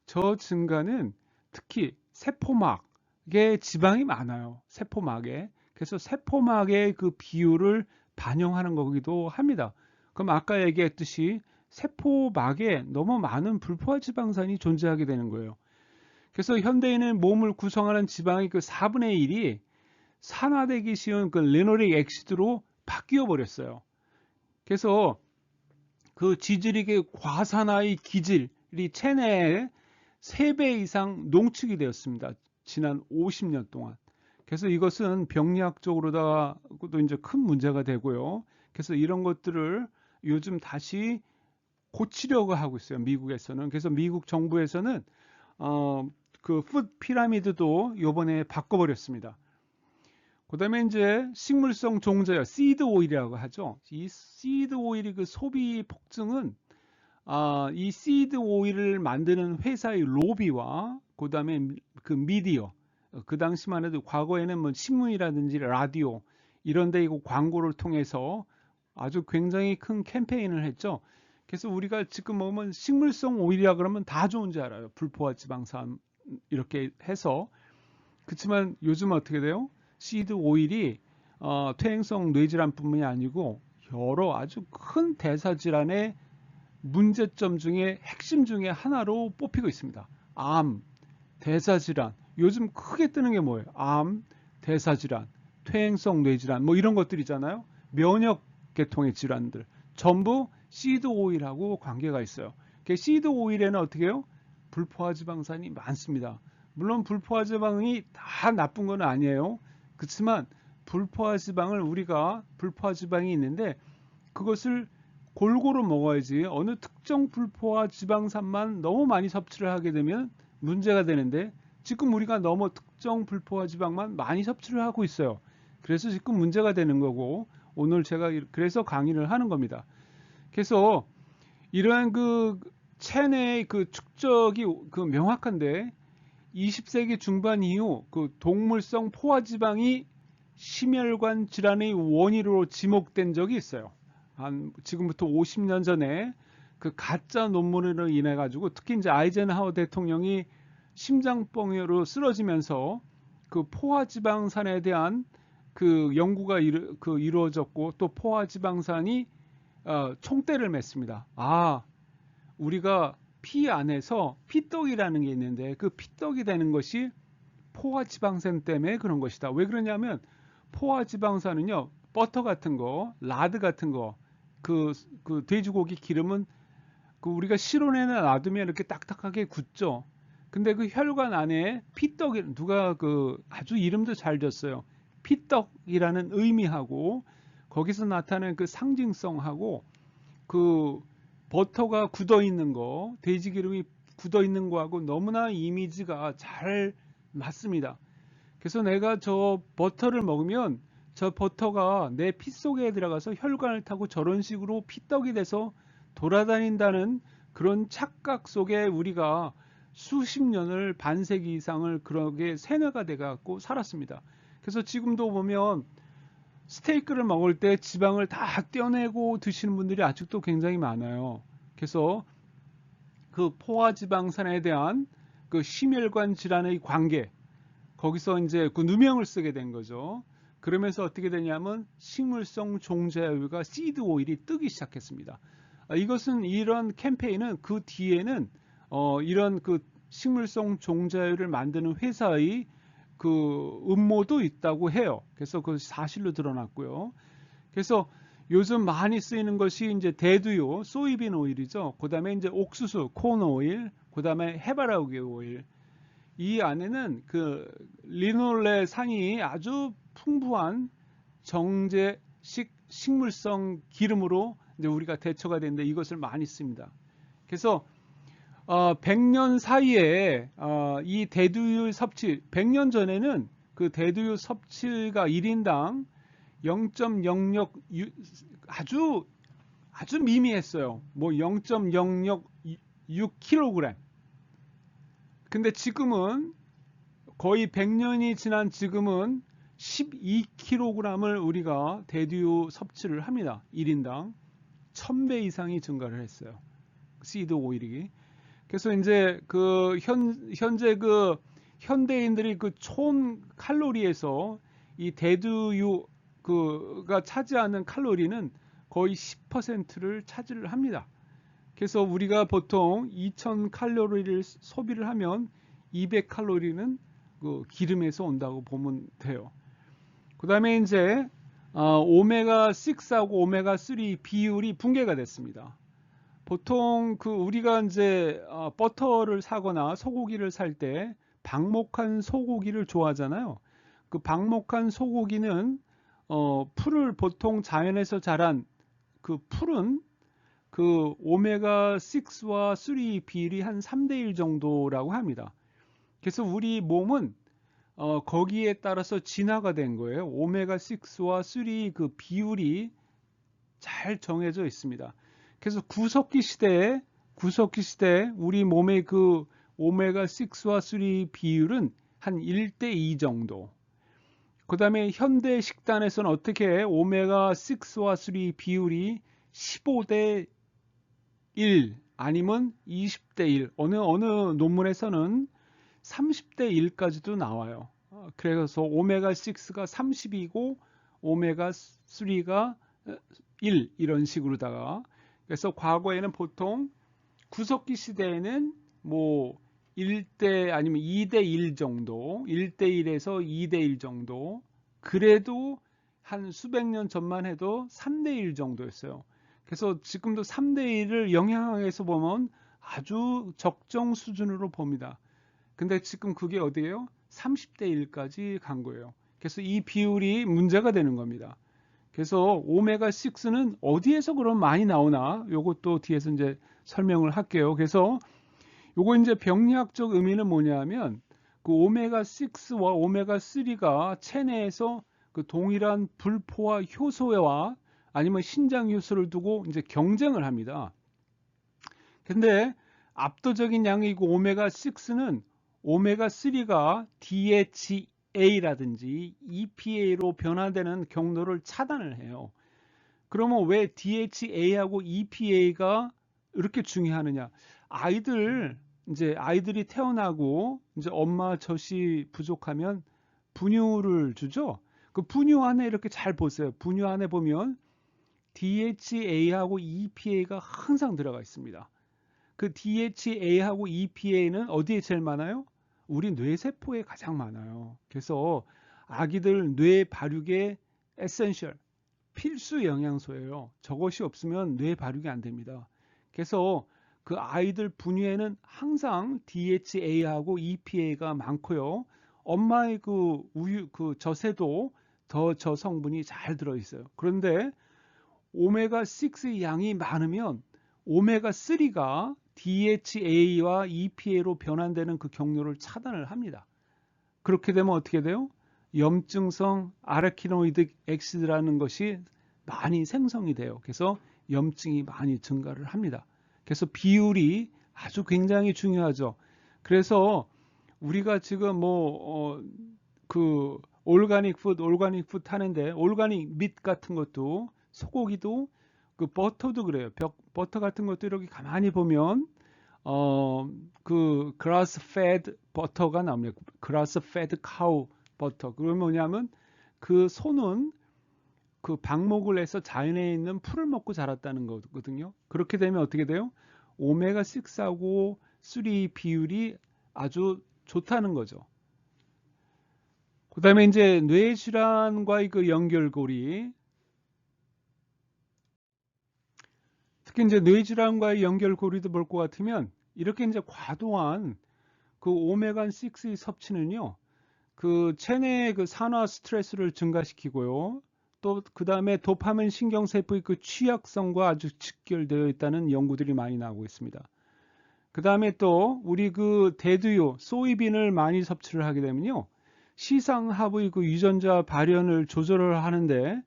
저 증가는 특히 세포막에 지방이 많아요. 세포막에. 그래서 세포막의 비율을 반영하는 거기도 합니다. 그럼 아까 얘기했듯이 세포막에 너무 많은 불포화 지방산이 존재하게 되는 거예요. 그래서 현대인은 몸을 구성하는 지방의 4분의 1이 산화되기 쉬운 리노릭 엑시드로 바뀌어 버렸어요. 그래서 지질이 과산화의 기질이 체내에 3배 이상 농축이 되었습니다. 지난 50년 동안. 그래서 이것은 병리학적으로도 이제 큰 문제가 되고요. 그래서 이런 것들을 요즘 다시 고치려고 하고 있어요. 미국에서는. 그래서 미국 정부에서는 푸드 피라미드도 요번에 바꿔버렸습니다. 그 다음에 이제 식물성 종자요. 시드 오일이라고 하죠. 이 시드 오일이 소비 폭증은 이 시드 오일을 만드는 회사의 로비와 그 다음에 미디어 그 당시만 해도 과거에는 뭐 신문이라든지 라디오 이런 데 광고를 통해서 아주 굉장히 큰 캠페인을 했죠. 그래서 우리가 지금 먹으면 식물성 오일이라 그러면 다 좋은 줄 알아요. 불포화 지방산 이렇게 해서. 그렇지만 요즘 어떻게 돼요? 시드 오일이 퇴행성 뇌질환뿐만이 아니고 여러 아주 큰 대사질환의 문제점 중에 핵심 중에 하나로 뽑히고 있습니다. 암, 대사질환. 요즘 크게 뜨는 게 뭐예요? 암, 대사질환, 퇴행성 뇌질환 뭐 이런 것들이잖아요. 면역 계통의 질환들. 전부 시드 오일하고 관계가 있어요. 시드 오일에는 어떻게 해요? 불포화 지방산이 많습니다. 물론 불포화 지방이 다 나쁜 건 아니에요. 그렇지만 불포화 지방이 있는데 그것을 골고루 먹어야지 어느 특정 불포화 지방산만 너무 많이 섭취를 하게 되면 문제가 되는데 지금 우리가 너무 특정 불포화 지방만 많이 섭취를 하고 있어요. 그래서 지금 문제가 되는 거고 오늘 제가 그래서 강의를 하는 겁니다. 그래서 이러한 체내의 축적이 명확한데 20세기 중반 이후 동물성 포화지방이 심혈관 질환의 원인으로 지목된 적이 있어요. 한 지금부터 50년 전에 그 가짜 논문으로 인해 가지고 특히 이제 아이젠하워 대통령이 심장병으로 쓰러지면서 그 포화지방산에 대한 그 연구가 이루어졌고 또 포화지방산이 총대를 맸습니다. 우리가 피 안에서 피떡이라는 게 있는데 그 피떡이 되는 것이 포화지방산 때문에 그런 것이다. 왜 그러냐면 포화지방산은요, 버터 같은 거, 라드 같은 거, 그 돼지고기 기름은 그 우리가 실온에는 놔두면 이렇게 딱딱하게 굳죠. 근데 그 혈관 안에 피떡이 누가 그 아주 이름도 잘 졌어요. 피떡이라는 의미하고 거기서 나타나는 그 상징성하고 그 버터가 굳어 있는 거, 돼지 기름이 굳어 있는 거하고 너무나 이미지가 잘 맞습니다. 그래서 내가 저 버터를 먹으면 저 버터가 내 피 속에 들어가서 혈관을 타고 저런 식으로 피떡이 돼서 돌아다닌다는 그런 착각 속에 우리가 수십 년을 반세기 이상을 그렇게 세뇌가 돼 갖고 살았습니다. 그래서 지금도 보면 스테이크를 먹을 때 지방을 다 떼어내고 드시는 분들이 아직도 굉장히 많아요. 그래서 그 포화지방산에 대한 그 심혈관 질환의 관계, 거기서 이제 그 누명을 쓰게 된 거죠. 그러면서 어떻게 되냐면 식물성 종자유가 시드 오일이 뜨기 시작했습니다. 이것은 이런 캠페인은 그 뒤에는 이런 그 식물성 종자유를 만드는 회사의 그 음모도 있다고 해요. 그래서 그 사실로 드러났고요. 그래서 요즘 많이 쓰이는 것이 이제 대두유, 소이빈 오일이죠. 그다음에 이제 옥수수, 콘 오일, 그다음에 해바라기 오일. 이 안에는 그 리놀레산이 아주 풍부한 정제식 식물성 기름으로 이제 우리가 대처가 되는데 이것을 많이 씁니다. 그래서 100년 사이에 이 대두유 섭취, 100년 전에는 그 대두유 섭취가 1인당 0.06 아주 미미했어요. 뭐 0.006kg. 근데 지금은 거의 100년이 지난 지금은 12kg을 우리가 대두유 섭취를 합니다. 1인당 1000배 이상이 증가를 했어요. 시드 오일이. 그래서 이제 그 현재 그 현대인들이 그 총 칼로리에서 이 대두유 그가 차지하는 칼로리는 거의 10%를 차지를 합니다. 그래서 우리가 보통 2000칼로리를 소비를 하면 200칼로리는 그 기름에서 온다고 보면 돼요. 그 다음에 이제 오메가6하고 오메가3 비율이 붕괴가 됐습니다. 보통 그 우리가 이제 버터를 사거나 소고기를 살 때 방목한 소고기를 좋아하잖아요. 그 방목한 소고기는 풀을 보통 자연에서 자란 그 풀은 그 오메가6와 3 비율이 한 3대1 정도라고 합니다. 그래서 우리 몸은 거기에 따라서 진화가 된 거예요. 오메가6와 3 그 비율이 잘 정해져 있습니다. 그래서 구석기 시대에 우리 몸의 그 오메가6와 3 비율은 한 1대2 정도. 그 다음에 현대 식단에서는 어떻게 오메가6와 3 비율이 15대1 아니면 20대1 어느 논문에서는 30대1까지도 나와요. 그래서 오메가6가 30이고 오메가3가 1 이런 식으로다가 그래서 과거에는 보통 구석기 시대에는 뭐 1대 아니면 2대1 정도 1대1에서 2대1 정도 그래도 한 수백 년 전만 해도 3대1 정도였어요. 그래서 지금도 3대1을 영양학에서 보면 아주 적정 수준으로 봅니다. 근데 지금 그게 어디예요? 30대1까지 간 거예요. 그래서 이 비율이 문제가 되는 겁니다. 그래서 오메가6는 어디에서 그럼 많이 나오나? 요것도 뒤에서 이제 설명을 할게요. 그래서 요거 이제 병리학적 의미는 뭐냐면 그 오메가6와 오메가3가 체내에서 그 동일한 불포화 효소와 아니면 신장 효소를 두고 이제 경쟁을 합니다. 근데 압도적인 양이고 오메가6는 오메가3가 DHA라든지 EPA로 변화되는 경로를 차단을 해요. 그러면 왜 DHA하고 EPA가 이렇게 중요하느냐? 아이들 이제 아이들이 태어나고 이제 엄마 젖이 부족하면 분유를 주죠. 그 분유 안에 이렇게 잘 보세요. 분유 안에 보면 DHA하고 EPA가 항상 들어가 있습니다. 그 DHA하고 EPA는 어디에 제일 많아요? 우리 뇌세포에 가장 많아요. 그래서 아기들 뇌 발육의 에센셜, 필수 영양소예요. 저것이 없으면 뇌 발육이 안 됩니다. 그래서 그 아이들 분유에는 항상 DHA하고 EPA가 많고요. 엄마의 그 우유, 그 젖에도 더 저 성분이 잘 들어 있어요. 그런데 오메가6의 양이 많으면 오메가3가 DHA와 EPA로 변환되는 그 경로를 차단을 합니다. 그렇게 되면 어떻게 돼요? 염증성 아라키노이드 엑시드라는 것이 많이 생성이 돼요. 그래서 염증이 많이 증가를 합니다. 그래서 비율이 아주 굉장히 중요하죠. 그래서 우리가 지금 그 올가닉 푸드 하는데 올가닉 밋 같은 것도 소고기도 그 버터도 그래요. 버터 같은 것도 이렇게 가만히 보면 그 grass fed 버터가 나옵니다. grass fed cow 버터. 그건 뭐냐면 그 소는 그 방목을 해서 자연에 있는 풀을 먹고 자랐다는 거거든요. 그렇게 되면 어떻게 돼요? 오메가6하고 3 비율이 아주 좋다는 거죠. 그 다음에 이제 뇌질환과의 그 연결고리, 특히 이제 뇌질환과의 연결고리도 볼 것 같으면 이렇게 이제 과도한 그 오메가6의 섭취는요, 그 체내의 그 산화 스트레스를 증가시키고요. 또 그 다음에 도파민 신경세포의 그 취약성과 아주 직결되어 있다는 연구들이 많이 나오고 있습니다. 그 다음에 또 우리 그 대두유, 소이빈을 많이 섭취를 하게 되면요, 시상하부의 그 유전자 발현을 조절을 하는데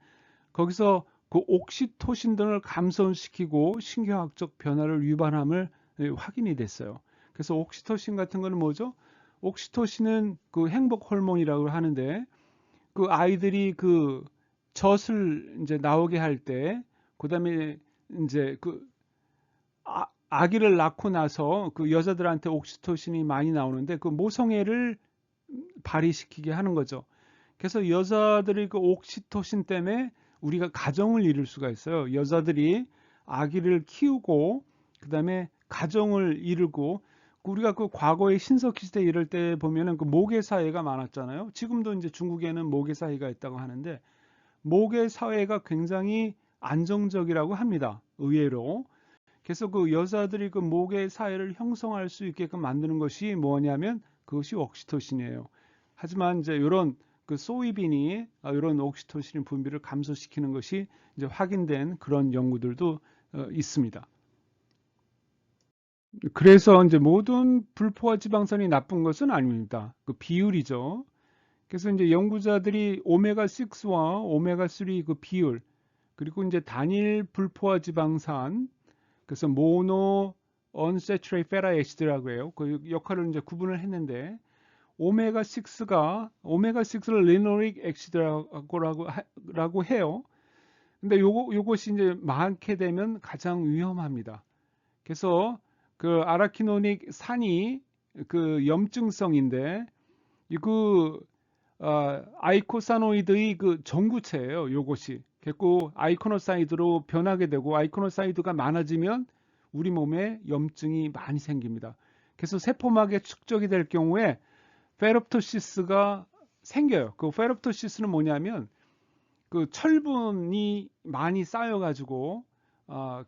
거기서 그 옥시토신 등을 감소시키고 신경학적 변화를 유발함을 확인이 됐어요. 그래서 옥시토신 같은 거는 뭐죠? 옥시토신은 그 행복 호르몬이라고 하는데 그 아이들이 그 젖을 이제 나오게 할 때, 그다음에 이제 그 아기를 낳고 나서 그 여자들한테 옥시토신이 많이 나오는데 그 모성애를 발휘시키게 하는 거죠. 그래서 여자들이 그 옥시토신 때문에 우리가 가정을 이룰 수가 있어요. 여자들이 아기를 키우고 그다음에 가정을 이루고 우리가 그 과거의 신석기 시대 이럴 때 보면은 그 모계 사회가 많았잖아요. 지금도 이제 중국에는 모계 사회가 있다고 하는데 모계 사회가 굉장히 안정적이라고 합니다. 의외로. 그래서 그 여자들이 그 모계 사회를 형성할 수 있게끔 만드는 것이 뭐냐면 그것이 옥시토신이에요. 하지만 이제 이런 그 소이빈이 이런 옥시토신 분비를 감소시키는 것이 이제 확인된 그런 연구들도 있습니다. 그래서 이제 모든 불포화 지방산이 나쁜 것은 아닙니다. 그 비율이죠. 그래서 이제 연구자들이 오메가6와 오메가3 그 비율, 그리고 이제 단일 불포화 지방산, 그래서 모노 언세츄레이트 페라 애시드라고 해요. 그 역할을 이제 구분을 했는데 오메가6를 리노릭 엑시드라고 해요. 근데 요것이 이제 많게 되면 가장 위험합니다. 그래서 그 아라키노닉 산이 그 염증성인데 이그 아이코사노이드의 그 전구체예요. 요것이. 그리고 아이코노사이드로 변하게 되고 아이코노사이드가 많아지면 우리 몸에 염증이 많이 생깁니다. 그래서 세포막에 축적이 될 경우에 페롭토시스가 생겨요. 그 페롭토시스는 뭐냐면 그 철분이 많이 쌓여가지고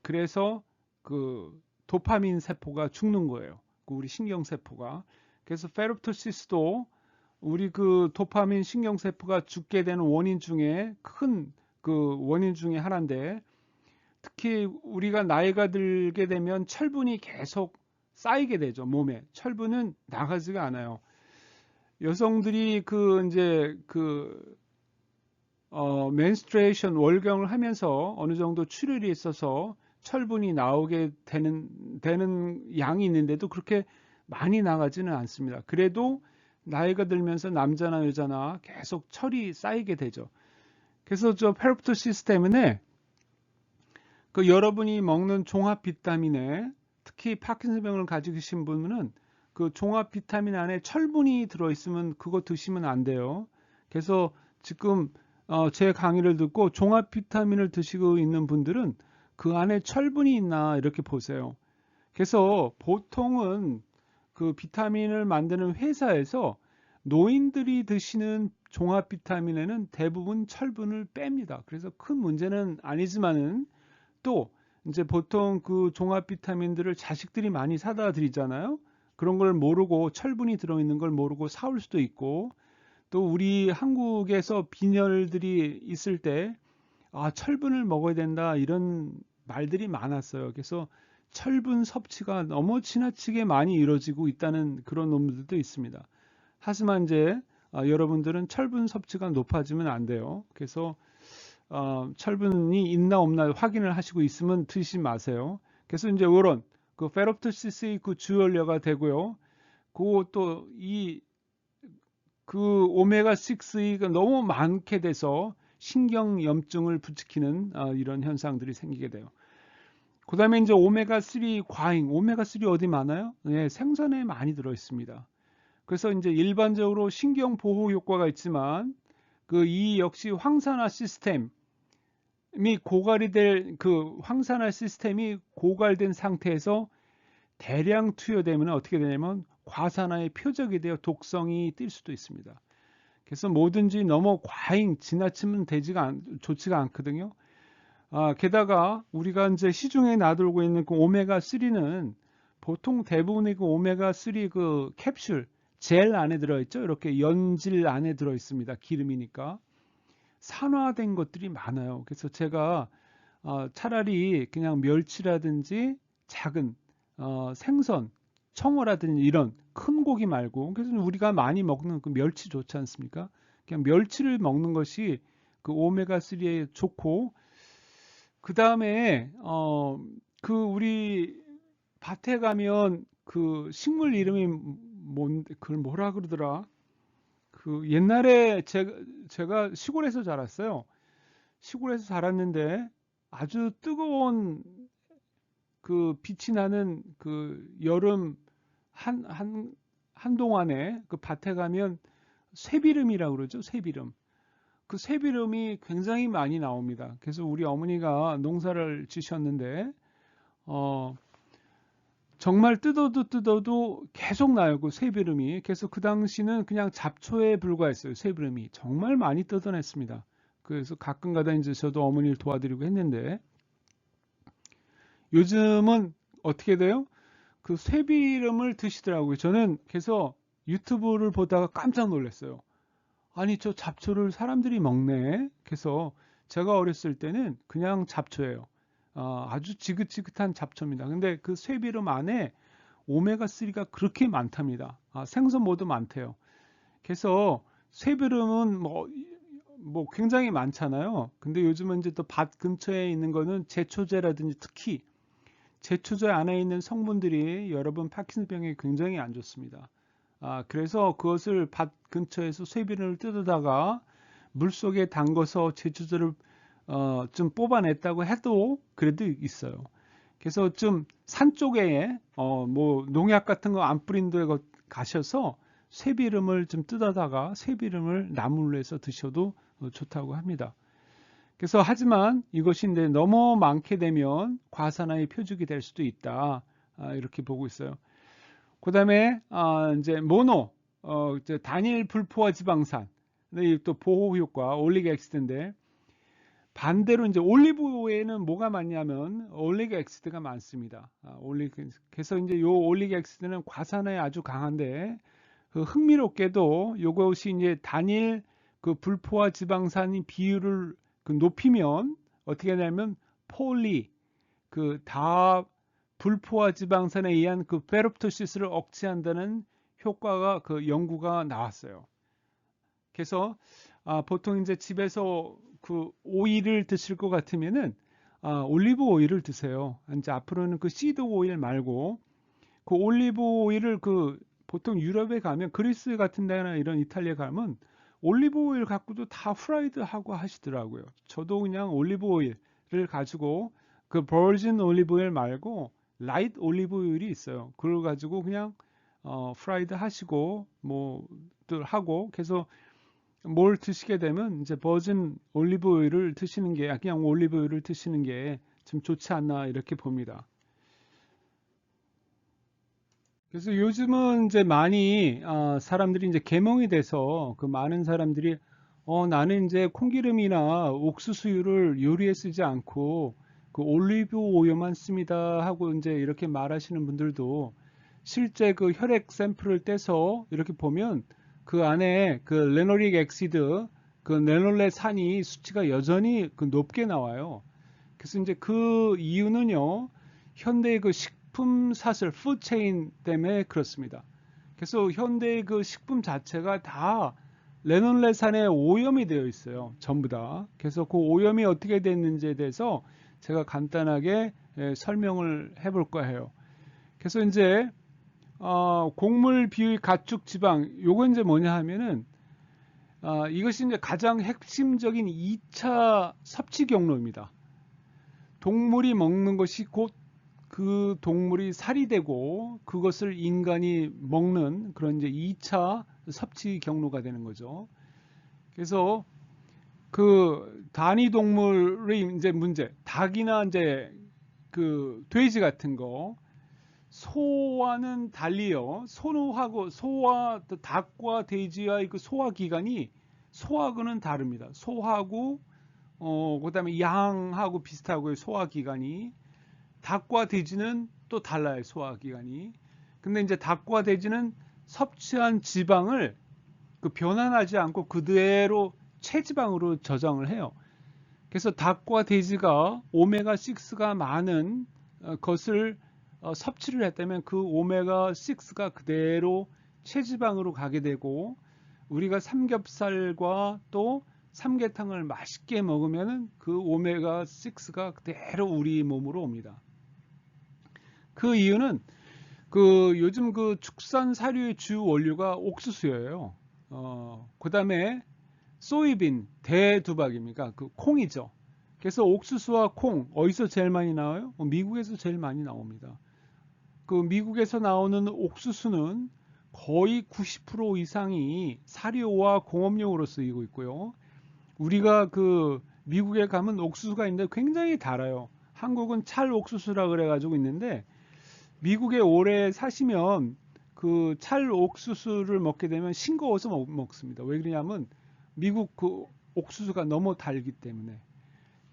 그래서 그 도파민 세포가 죽는 거예요. 그 우리 신경세포가. 그래서 페롭토시스도 우리 그 도파민 신경세포가 죽게 되는 원인 중에 큰 그 원인 중에 하나인데 특히 우리가 나이가 들게 되면 철분이 계속 쌓이게 되죠. 몸에. 철분은 나가지가 않아요. 여성들이 그 이제 그 menstruation 월경을 하면서 어느 정도 출혈이 있어서 철분이 나오게 되는 양이 있는데도 그렇게 많이 나가지는 않습니다. 그래도 나이가 들면서 남자나 여자나 계속 철이 쌓이게 되죠. 그래서 저 페롭토시스 때문에 그 여러분이 먹는 종합 비타민에 특히 파킨슨병을 가지고 계신 분은 그 종합 비타민 안에 철분이 들어있으면 그거 드시면 안 돼요. 그래서 지금 제 강의를 듣고 종합 비타민을 드시고 있는 분들은 그 안에 철분이 있나 이렇게 보세요. 그래서 보통은 그 비타민을 만드는 회사에서 노인들이 드시는 종합 비타민에는 대부분 철분을 뺍니다. 그래서 큰 문제는 아니지만은 또 이제 보통 그 종합 비타민들을 자식들이 많이 사다 드리잖아요. 그런 걸 모르고 철분이 들어있는 걸 모르고 사올 수도 있고 또 우리 한국에서 빈혈들이 있을 때 철분을 먹어야 된다 이런 말들이 많았어요. 그래서 철분 섭취가 너무 지나치게 많이 이루어지고 있다는 그런 논문들도 있습니다. 하지만 이제 여러분들은 철분 섭취가 높아지면 안 돼요. 그래서 철분이 있나 없나 확인을 하시고 있으면 드시지 마세요. 그래서 이제 이런 그 페롭토시스의 그 주연료가 되고요. 그또 이 그 오메가 6가 너무 많게 돼서 신경염증을 부추기는 이런 현상들이 생기게 돼요. 그 다음에 이제 오메가 3 과잉, 오메가 3 어디 많아요? 네, 생선에 많이 들어 있습니다. 그래서 이제 일반적으로 신경 보호 효과가 있지만 그 이 역시 황산화 시스템이 고갈이 될 그 황산화 시스템이 고갈된 상태에서 대량 투여되면 어떻게 되냐면 과산화의 표적이 되어 독성이 뛸 수도 있습니다. 그래서 뭐든지 너무 과잉 지나치면 좋지가 않거든요. 게다가 우리가 이제 시중에 놔두고 있는 그 오메가 3는 보통 대부분의 그 오메가 3 그 캡슐 젤 안에 들어있죠. 이렇게 연질 안에 들어 있습니다. 기름이니까 산화된 것들이 많아요. 그래서 제가 차라리 그냥 멸치라든지 작은 생선, 청어라든지 이런 큰 고기 말고 그래서 우리가 많이 먹는 그 멸치 좋지 않습니까? 그냥 멸치를 먹는 것이 그 오메가 3에 좋고 그 다음에 그 우리 밭에 가면 그 식물 이름이 뭔데 그걸 뭐라 그러더라? 그 옛날에 제가 시골에서 자랐어요. 시골에서 자랐는데 아주 뜨거운 그 빛이 나는 그 여름 한동안에 그 밭에 가면 쇠비름이라고 그러죠. 쇠비름. 그 쇠비름이 굉장히 많이 나옵니다. 그래서 우리 어머니가 농사를 지셨는데 정말 뜯어도 계속 나요. 그 쇠비름이. 그래서 그 당시는 그냥 잡초에 불과했어요. 쇠비름이. 정말 많이 뜯어냈습니다. 그래서 가끔가다 이제 저도 어머니를 도와드리고 했는데 요즘은 어떻게 돼요? 그 쇠비름을 드시더라고요. 저는 그래서 유튜브를 보다가 깜짝 놀랐어요. 아니 저 잡초를 사람들이 먹네. 그래서 제가 어렸을 때는 그냥 잡초예요. 아주 지긋지긋한 잡초입니다. 근데 그 쇠비름 안에 오메가3가 그렇게 많답니다. 생선 모두 많대요. 그래서 쇠비름은 뭐 굉장히 많잖아요. 근데 요즘은 이제 또 밭 근처에 있는 거는 제초제라든지 특히 제초제 안에 있는 성분들이 여러분 파킨슨병에 굉장히 안 좋습니다. 그래서 그것을 밭 근처에서 쇠비름을 뜯어다가 물속에 담궈서 제초제를 좀 뽑아냈다고 해도 그래도 있어요. 그래서 좀 산 쪽에 뭐 농약 같은 거 안 뿌린 데 가셔서 쇠비름을 좀 뜯어다가 쇠비름을 나물로 해서 드셔도 좋다고 합니다. 그래서 하지만 이것이 이제 너무 많게 되면 과산화의 표적이 될 수도 있다. 이렇게 보고 있어요. 그 다음에 이제 모노, 이제 단일 불포화 지방산, 또 보호 효과, 올리고 엑시드인데 반대로 이제 올리브 오일에는 뭐가 많냐면 올리고 엑시드가 많습니다. 그래서 이제 요 올리고 엑시드는 과산화에 아주 강한데 그 흥미롭게도 요것이 이제 단일 그 불포화 지방산의 비율을 그 높이면 어떻게 되냐면 폴리 그 다 불포화 지방산에 의한 그 페롭토시스를 억제한다는 효과가 그 연구가 나왔어요. 그래서 보통 이제 집에서 그 오일을 드실 것 같으면은 올리브 오일을 드세요. 이제 앞으로는 그 시드 오일 말고 그 올리브 오일을 그 보통 유럽에 가면 그리스 같은 데나 이런 이탈리아 가면 올리브 오일 갖고도 다 후라이드 하고 하시더라고요. 저도 그냥 올리브 오일을 가지고 그 버진 올리브 오일 말고 라이트 올리브 오일이 있어요. 그걸 가지고 그냥 프라이드 하시고 뭐들 하고 그래서 뭘 드시게 되면 이제 버진 올리브 오일을 드시는 게 그냥 올리브 오일을 드시는 게 좀 좋지 않나 이렇게 봅니다. 그래서 요즘은 이제 많이 사람들이 이제 계몽이 돼서 그 많은 사람들이 나는 이제 콩기름이나 옥수수유를 요리에 쓰지 않고 그 올리브 오일만 씁니다 하고 이제 이렇게 말하시는 분들도 실제 그 혈액 샘플을 떼서 이렇게 보면 그 안에 그 레놀릭 엑시드 그 레놀레 산이 수치가 여전히 그 높게 나와요. 그래서 이제 그 이유는요, 현대의 그 식품 사슬, 푸드체인 때문에 그렇습니다. 그래서 현대의 그 식품 자체가 다 레논레산에 오염이 되어 있어요. 전부 다. 그래서 그 오염이 어떻게 됐는지에 대해서 제가 간단하게 설명을 해볼까 해요. 그래서 이제 곡물 비의 가축 지방, 요거 이제 뭐냐 하면은 이것이 이제 가장 핵심적인 2차 섭취 경로입니다. 동물이 먹는 것이 곧 그 동물이 살이 되고 그것을 인간이 먹는 그런 이제 2차 섭취 경로가 되는 거죠. 그래서 그 단위 동물의 이제 문제, 닭이나 이제 그 돼지 같은 거 소와는 달리요. 소와 닭과 돼지와의 그 소화 기관이 소하고는 다릅니다. 소하고 그다음에 양하고 비슷하고요. 소화 기관이 닭과 돼지는 또 달라요. 소화 기관이. 근데 이제 닭과 돼지는 섭취한 지방을 그 변환하지 않고 그대로 체지방으로 저장을 해요. 그래서 닭과 돼지가 오메가6가 많은 것을 섭취를 했다면 그 오메가6가 그대로 체지방으로 가게 되고 우리가 삼겹살과 또 삼계탕을 맛있게 먹으면 그 오메가6가 그대로 우리 몸으로 옵니다. 그 이유는 그 요즘 그 축산 사료의 주 원료가 옥수수예요. 그 다음에 소이빈, 대두박입니까? 그 콩이죠. 그래서 옥수수와 콩 어디서 제일 많이 나와요? 미국에서 제일 많이 나옵니다. 그 미국에서 나오는 옥수수는 거의 90% 이상이 사료와 공업용으로 쓰이고 있고요. 우리가 그 미국에 가면 옥수수가 있는데 굉장히 달아요. 한국은 찰 옥수수라 그래 가지고 있는데 미국에 오래 사시면 그 찰 옥수수를 먹게 되면 싱거워서 먹습니다. 왜 그러냐면 미국 그 옥수수가 너무 달기 때문에.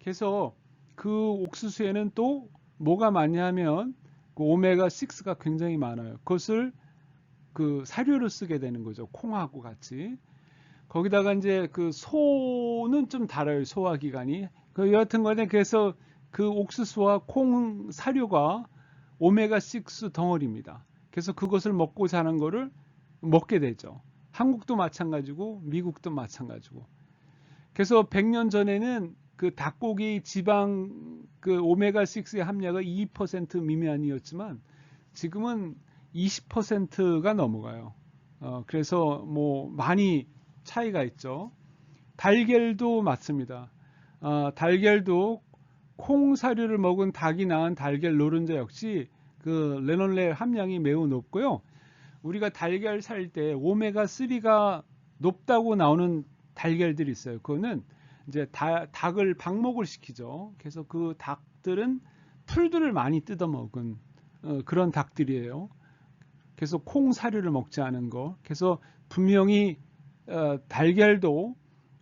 그래서 그 옥수수에는 또 뭐가 많냐면 그 오메가6가 굉장히 많아요. 그것을 그 사료로 쓰게 되는 거죠. 콩하고 같이. 거기다가 이제 그 소는 좀 달아요. 소화기관이. 그 여하튼 간에 그래서 그 옥수수와 콩 사료가 오메가6 덩어리입니다. 그래서 그것을 먹고 사는 거를 먹게 되죠. 한국도 마찬가지고 미국도 마찬가지고. 그래서 100년 전에는 그 닭고기 지방 그 오메가6의 함량이 2% 미만이었지만 지금은 20%가 넘어가요. 그래서 뭐 많이 차이가 있죠. 달걀도 맞습니다. 달걀도 콩 사료를 먹은 닭이 낳은 달걀 노른자 역시 그 레놀레 함량이 매우 높고요. 우리가 달걀 살 때 오메가3가 높다고 나오는 달걀들이 있어요. 그거는 이제 닭을 방목을 시키죠. 그래서 그 닭들은 풀들을 많이 뜯어 먹은 그런 닭들이에요. 그래서 콩 사료를 먹지 않은 거. 그래서 분명히 달걀도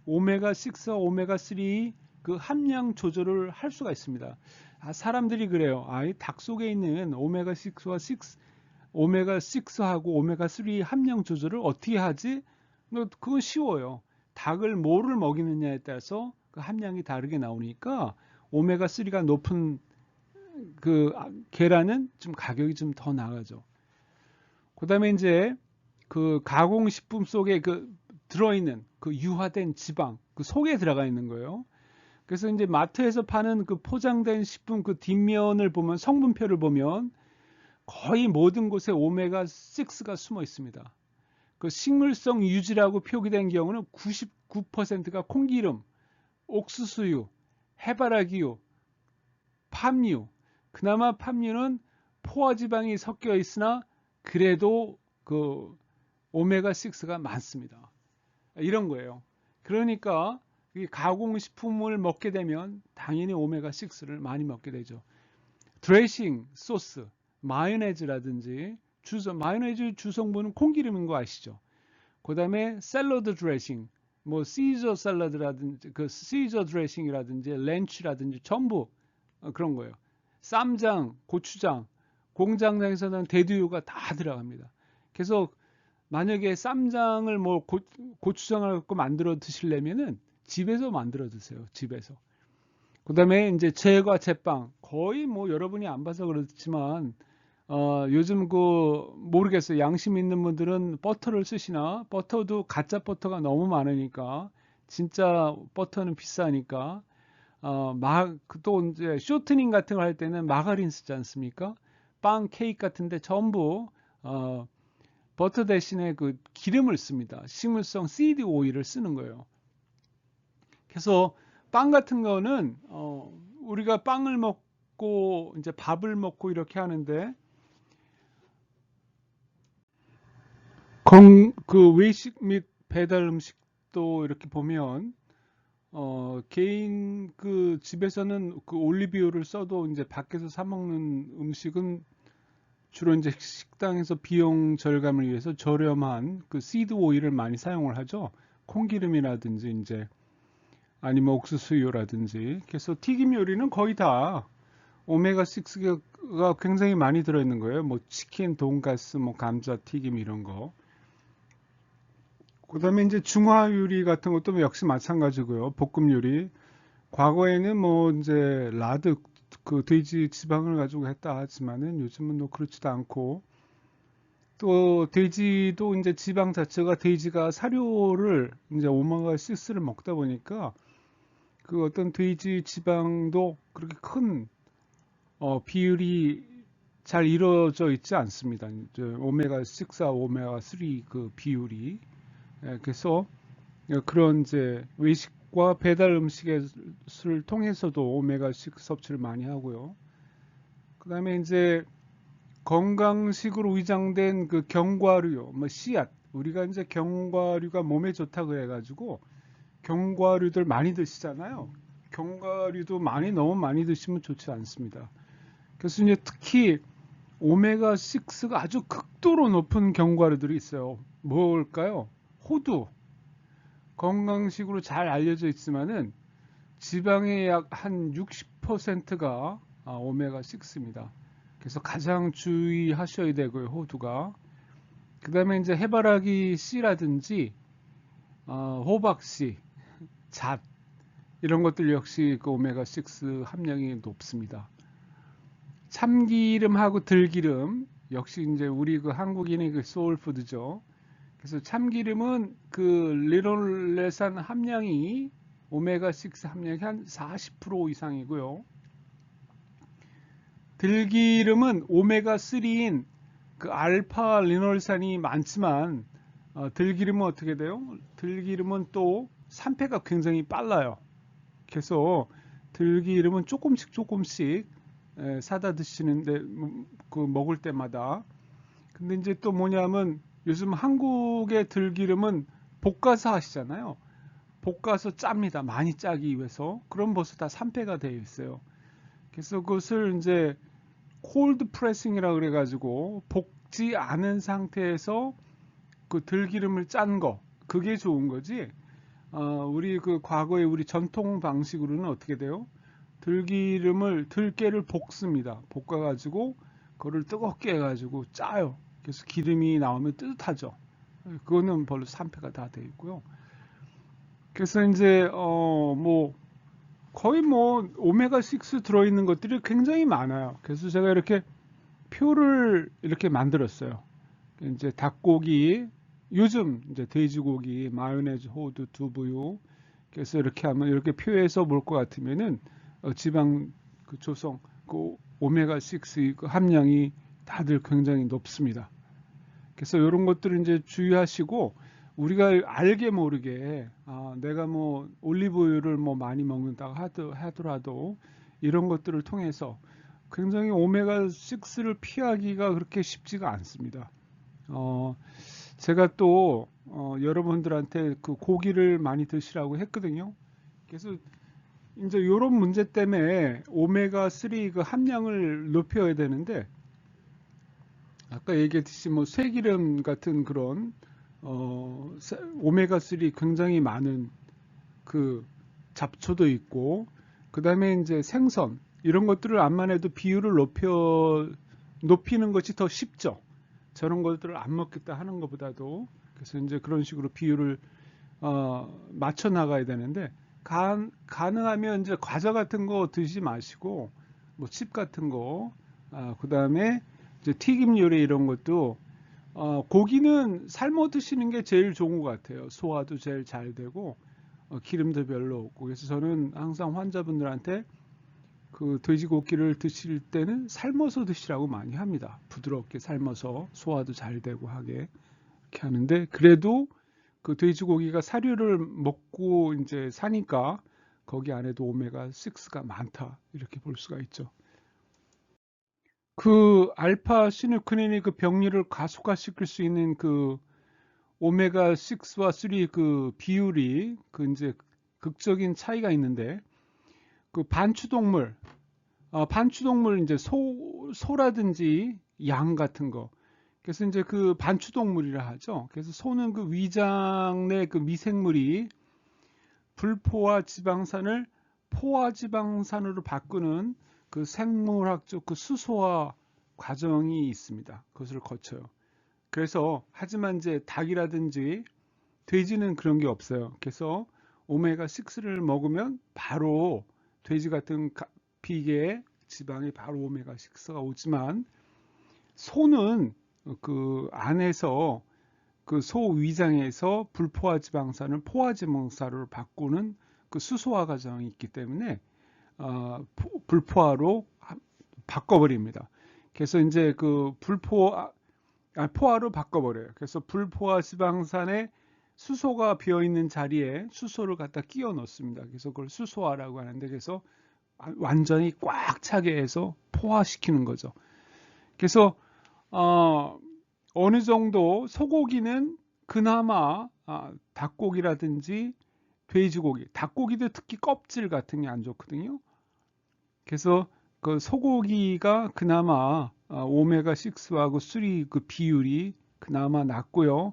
오메가6와 오메가3 그 함량 조절을 할 수가 있습니다. 사람들이 그래요. 닭 속에 있는 오메가6하고 오메가3 함량 조절을 어떻게 하지? 그건 쉬워요. 닭을 뭐를 먹이느냐에 따라서 그 함량이 다르게 나오니까 오메가3가 높은 그 계란은 좀 가격이 좀 더 나가죠. 그다음에 이제 그 가공식품 속에 그 들어있는 그 유화된 지방 그 속에 들어가 있는 거예요. 그래서 이제 마트에서 파는 그 포장된 식품 그 뒷면을 보면 성분표를 보면 거의 모든 곳에 오메가6가 숨어 있습니다. 그 식물성 유지라고 표기된 경우는 99%가 콩기름, 옥수수유, 해바라기유, 팜유. 그나마 팜유는 포화지방이 섞여 있으나 그래도 그 오메가6가 많습니다. 이런 거예요. 그러니까 이 가공식품을 먹게 되면 당연히 오메가6를 많이 먹게 되죠. 드레싱, 소스, 마요네즈라든지 마요네즈 주성분은 콩기름인 거 아시죠? 그 다음에 샐러드 드레싱, 뭐 시저 샐러드라든지 그 시저 드레싱이라든지 렌치라든지 전부 그런 거예요. 쌈장, 고추장, 공장장에서는 대두유가 다 들어갑니다. 그래서 만약에 쌈장을 뭐 고추장을 갖고 만들어 드시려면은 집에서 만들어 드세요. 집에서. 그 다음에 이제 제과 제빵 거의 뭐 여러분이 안 봐서 그렇지만 요즘 그 모르겠어요. 양심 있는 분들은 버터를 쓰시나 버터도 가짜 버터가 너무 많으니까 진짜 버터는 비싸니까 또 이제 쇼트닝 같은 거 할 때는 마가린 쓰지 않습니까? 빵, 케이크 같은데 전부 버터 대신에 그 기름을 씁니다. 식물성 시드 오일을 쓰는 거예요. 그래서 빵 같은 거는 우리가 빵을 먹고 이제 밥을 먹고 이렇게 하는데 그 외식 및 배달 음식도 이렇게 보면 개인 그 집에서는 그 올리브유를 써도 이제 밖에서 사 먹는 음식은 주로 이제 식당에서 비용 절감을 위해서 저렴한 그 시드 오일을 많이 사용을 하죠. 콩기름이라든지 이제 아니면 옥수수유라든지. 그래서 튀김 요리는 거의 다 오메가6가 굉장히 많이 들어있는 거예요. 뭐 치킨, 돈가스, 뭐 감자 튀김 이런 거. 그다음에 이제 중화 요리 같은 것도 역시 마찬가지고요. 볶음 요리. 과거에는 뭐 이제 라드 그 돼지 지방을 가지고 했다 하지만은 요즘은 뭐 그렇지도 않고 또 돼지도 이제 지방 자체가 돼지가 사료를 이제 오메가6를 먹다 보니까 그 어떤 돼지 지방도 그렇게 큰 비율이 잘 이루어져 있지 않습니다. 이제 오메가6와 오메가3 그 비율이. 그래서 그런 이제 외식과 배달 음식을 통해서도 오메가6 섭취를 많이 하고요. 그다음에 이제 건강식으로 위장된 그 견과류, 뭐 씨앗, 우리가 이제 견과류가 몸에 좋다 그래가지고 견과류들 많이 드시잖아요. 견과류도 너무 많이 드시면 좋지 않습니다. 그래서 이제 특히 오메가6가 아주 극도로 높은 견과류들이 있어요. 뭘까요? 호두. 건강식으로 잘 알려져 있지만은 지방의 약 한 60%가 오메가6입니다. 그래서 가장 주의하셔야 되고요, 호두가. 그 다음에 이제 해바라기 씨라든지 호박씨, 잣 이런 것들 역시 그 오메가6 함량이 높습니다. 참기름하고 들기름 역시 이제 우리 그 한국인의 그 소울푸드죠. 그래서 참기름은 그 리놀레산 함량이 오메가6 함량이 한 40% 이상이고요. 들기름은 오메가3인 그 알파 리놀산이 많지만 들기름은 어떻게 돼요? 들기름은 또 산패가 굉장히 빨라요. 그래서 들기름은 조금씩 사다 드시는데 그 먹을 때마다. 근데 이제 또 뭐냐면 요즘 한국의 들기름은 볶아서 하시잖아요. 볶아서 짭니다. 많이 짜기 위해서. 그럼 벌써 다 산패가 되어 있어요. 그래서 그것을 이제 콜드 프레싱이라 그래가지고 볶지 않은 상태에서 그 들기름을 짠 거, 그게 좋은 거지. 우리 그 과거에 우리 전통 방식으로는 어떻게 돼요? 들깨를 볶습니다. 볶아가지고 그거를 뜨겁게 해가지고 짜요. 그래서 기름이 나오면 뜨뜻하죠. 그거는 별로 산패가 다 되어 있고요. 그래서 이제 뭐 거의 뭐 오메가6 들어있는 것들이 굉장히 많아요. 그래서 제가 이렇게 표를 이렇게 만들었어요. 이제 닭고기, 요즘 이제 돼지고기, 마요네즈, 호두, 두부유. 그래서 이렇게 하면 이렇게 표에서 볼 것 같으면은 지방 그 조성, 그 오메가6 그 함량이 다들 굉장히 높습니다. 그래서 이런 것들을 이제 주의하시고 우리가 알게 모르게 내가 뭐 올리브유를 뭐 많이 먹는다고 하더라도 이런 것들을 통해서 굉장히 오메가6를 피하기가 그렇게 쉽지가 않습니다. 제가 또 여러분들한테 그 고기를 많이 드시라고 했거든요. 그래서 이제 이런 문제 때문에 오메가3 그 함량을 높여야 되는데, 아까 얘기했듯이 뭐 쇠기름 같은 그런 오메가3 굉장히 많은 그 잡초도 있고, 그 다음에 이제 생선 이런 것들을 암만 해도 비율을 높이는 것이 더 쉽죠. 저런 것들을 안 먹겠다 하는 것보다도. 그래서 이제 그런 식으로 비율을 맞춰 나가야 되는데, 가능하면 이제 과자 같은 거 드시지 마시고 뭐 칩 같은 거, 그 다음에 이제 튀김 요리 이런 것도, 고기는 삶아 드시는 게 제일 좋은 것 같아요. 소화도 제일 잘 되고 기름도 별로 없고. 그래서 저는 항상 환자분들한테 그 돼지고기를 드실 때는 삶아서 드시라고 많이 합니다. 부드럽게 삶아서 소화도 잘 되고 하게 이렇게 하는데, 그래도 그 돼지고기가 사료를 먹고 이제 사니까 거기 안에도 오메가6가 많다 이렇게 볼 수가 있죠. 그 알파 시누크린이 그 병리를 가속화시킬 수 있는 그 오메가6와 3 그 비율이 그 이제 극적인 차이가 있는데, 그 반추동물 이제 소라든지 양 같은 거. 그래서 이제 그 반추동물이라 하죠. 그래서 소는 그 위장 내 그 미생물이 불포화 지방산을 포화 지방산으로 바꾸는 그 생물학적 그 수소화 과정이 있습니다. 그것을 거쳐요. 그래서 하지만 이제 닭이라든지 돼지는 그런 게 없어요. 그래서 오메가6를 먹으면 바로 돼지 같은 비계에 지방이 바로 오메가6가 오지만, 소는 그 안에서 그 소 위장에서 불포화 지방산을 포화 지방산으로 바꾸는 그 수소화 과정이 있기 때문에 불포화로 바꿔버립니다. 그래서 이제 그 포화로 바꿔버려요. 그래서 불포화 지방산에 수소가 비어 있는 자리에 수소를 갖다 끼워 넣습니다. 그래서 그걸 수소화라고 하는데, 그래서 완전히 꽉 차게 해서 포화시키는 거죠. 그래서 어느 정도 소고기는 그나마 닭고기라든지 돼지고기, 닭고기도 특히 껍질 같은 게 안 좋거든요. 그래서 그 소고기가 그나마 오메가6하고 3 그 비율이 그나마 낮고요.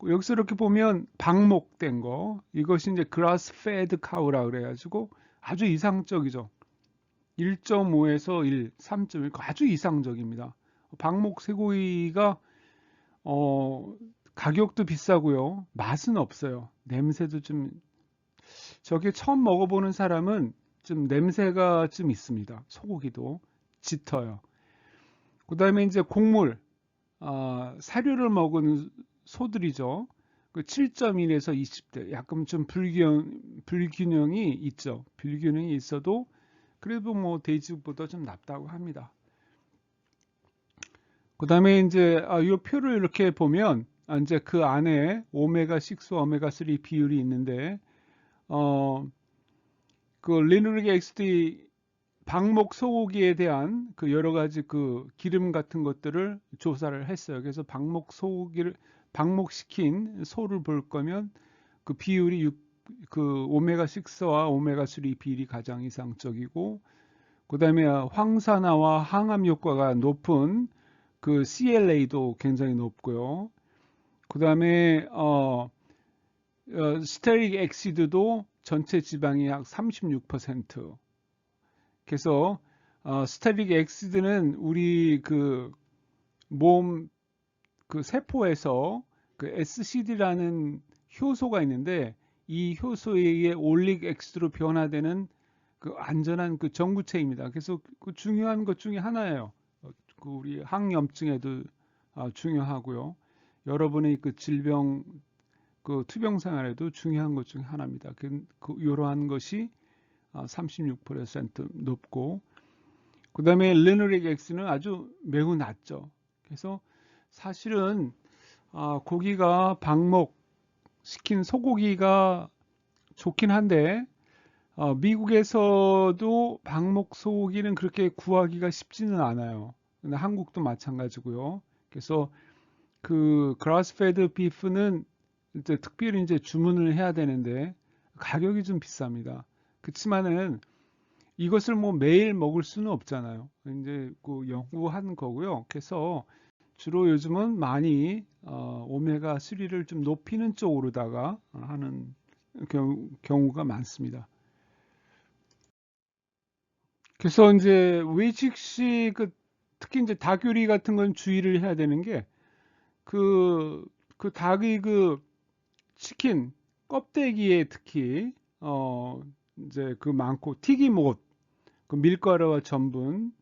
여기서 이렇게 보면 방목된 거, 이것이 이제 그라스 페드 카우라 그래가지고 아주 이상적이죠. 1.5에서 1, 3.1 아주 이상적입니다. 방목 쇠고기가 가격도 비싸고요. 맛은 없어요. 냄새도 좀, 저게 처음 먹어보는 사람은 좀 냄새가 좀 있습니다. 소고기도 짙어요. 그 다음에 이제 곡물, 사료를 먹은 소들이죠. 그 7.1에서 20대, 약간 좀 불균형이 있죠. 불균형이 있어도 그래도 뭐 돼지보다 좀 낫다고 합니다. 그 다음에 이제 이 표를 이렇게 보면 이제 그 안에 오메가6, 오메가3 비율이 있는데, 그 리누릭 엑시드 방목 소고기에 대한 그 여러 가지 그 기름 같은 것들을 조사를 했어요. 그래서 방목 소고기를 방목시킨 소를 볼 거면 그 비율이 그 오메가6와 오메가3 비율이 가장 이상적이고, 그 다음에 황산화와 항암 효과가 높은 그 CLA도 굉장히 높고요. 그 다음에 스테릭 엑시드도 전체 지방이 약 36%. 그래서 스테릭 엑시드는 우리 그 몸 그 세포에서 그 SCD라는 효소가 있는데, 이 효소에 의해 올릭 엑시드로 변화되는 그 안전한 그 전구체입니다. 그래서 그 중요한 것 중에 하나예요. 그 우리 항염증에도 중요하고요. 여러분의 그 질병 그 투병 생활에도 중요한 것 중에 하나입니다. 이러한 것이 36% 높고, 그 다음에 리누릭 X는 아주 매우 낮죠. 그래서 사실은 고기가 방목 시킨 소고기가 좋긴 한데 미국에서도 방목 소고기는 그렇게 구하기가 쉽지는 않아요. 근데 한국도 마찬가지고요. 그래서 그 그라스페드 비프는 이제 특별히 이제 주문을 해야 되는데 가격이 좀 비쌉니다. 그렇지만은 이것을 뭐 매일 먹을 수는 없잖아요. 이제 그 연구한 거고요. 그래서 주로 요즘은 많이 오메가 3를 좀 높이는 쪽으로다가 하는 경우가 많습니다. 그래서 이제 외식시 특히 이제 닭 요리 같은 건 주의를 해야 되는 게 그 닭이 치킨 껍데기에 특히 어 이제 많고 튀김옷 밀가루와 전분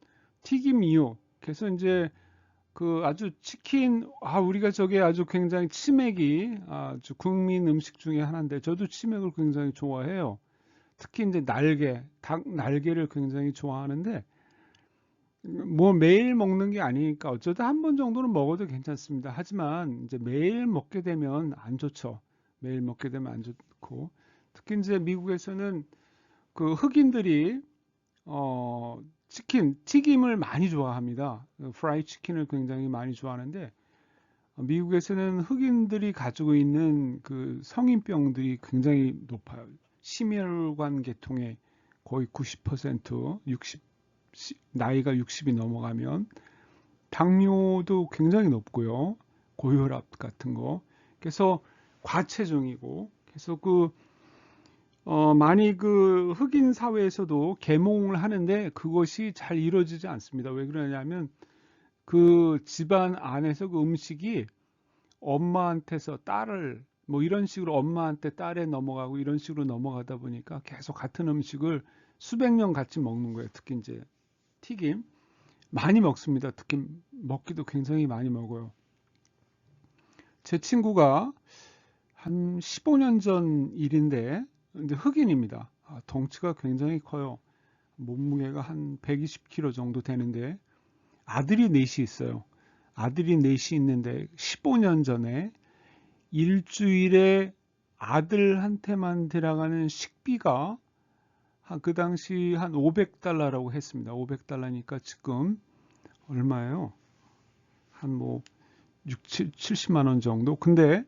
튀김 이유 그래서 이제 아주 치킨 우리가 저게 아주 굉장히 치맥이 아주 국민 음식 중에 하나인데 저도 치맥을 굉장히 좋아해요. 특히 이제 닭 날개를 굉장히 좋아하는데 뭐 매일 먹는 게 아니니까 어쩌다 한 번 정도는 먹어도 괜찮습니다. 하지만 이제 매일 먹게 되면 안 좋죠. 매일 먹게 되면 안 좋고 특히 이제 미국에서는 흑인들이 치킨 튀김을 많이 좋아합니다. 프라이 치킨을 굉장히 많이 좋아하는데 미국에서는 흑인들이 가지고 있는 성인병들이 굉장히 높아요. 심혈관 계통의 거의 90%, 60 나이가 60이 넘어가면 당뇨도 굉장히 높고요. 고혈압 같은 거. 그래서 과체중이고 그래서 많이 흑인 사회에서도 계몽을 하는데 그것이 잘 이루어지지 않습니다. 왜 그러냐면 집안 안에서 음식이 엄마한테서 딸을 뭐 이런 식으로 엄마한테 딸에 넘어가고 이런 식으로 넘어가다 보니까 계속 같은 음식을 수백 년 같이 먹는 거예요. 특히 이제 튀김 많이 먹습니다. 특히 먹기도 굉장히 많이 먹어요. 제 친구가 한 15년 전 일인데 이제 흑인입니다. 덩치가 굉장히 커요. 몸무게가 한 120kg 정도 되는데 아들이 넷이 있어요. 아들이 넷이 있는데 15년 전에 일주일에 아들한테만 들어가는 식비가 그 당시 한 500달러라고 했습니다. 500달러니까 지금 얼마예요? 한 뭐 6, 70만 원 정도. 근데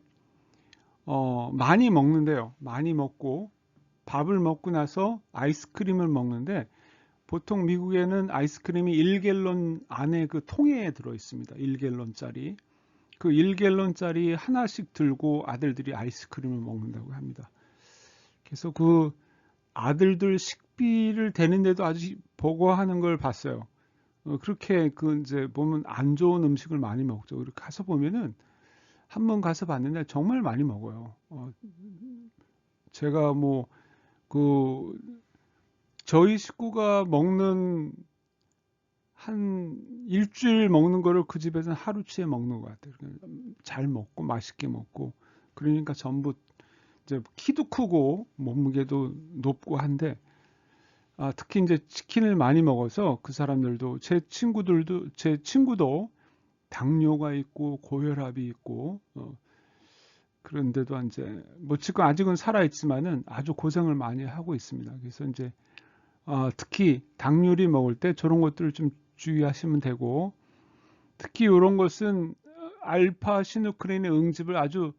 많이 먹는데요. 많이 먹고 밥을 먹고 나서 아이스크림을 먹는데 보통 미국에는 아이스크림이 1갤런 안에 통에 들어 있습니다. 1갤런짜리. 1갤런짜리 하나씩 들고 아들들이 아이스크림을 먹는다고 합니다. 그래서 아들들 식비를 대는데도 아주 버거워하는 걸 봤어요. 그렇게 이제 보면 안 좋은 음식을 많이 먹죠. 그렇게 가서 보면은 한 번 가서 봤는데 정말 많이 먹어요. 제가 저희 식구가 먹는 한 일주일 먹는 거를 그 집에서는 하루치에 먹는 것 같아요. 잘 먹고 맛있게 먹고 그러니까 전부 이제 키도 크고 몸무게도 높고 한데 특히 이제 치킨을 많이 먹어서 그 사람들도 제 친구도 당뇨가 있고 고혈압이 있고 그런데도 이제 지금 아직은 살아 있지만은 아주 고생을 많이 하고 있습니다. 그래서 이제 특히 닭 요리 먹을 때 저런 것들을 좀 주의하시면 되고 특히 이런 것은 알파 시누클린의 응집을 아주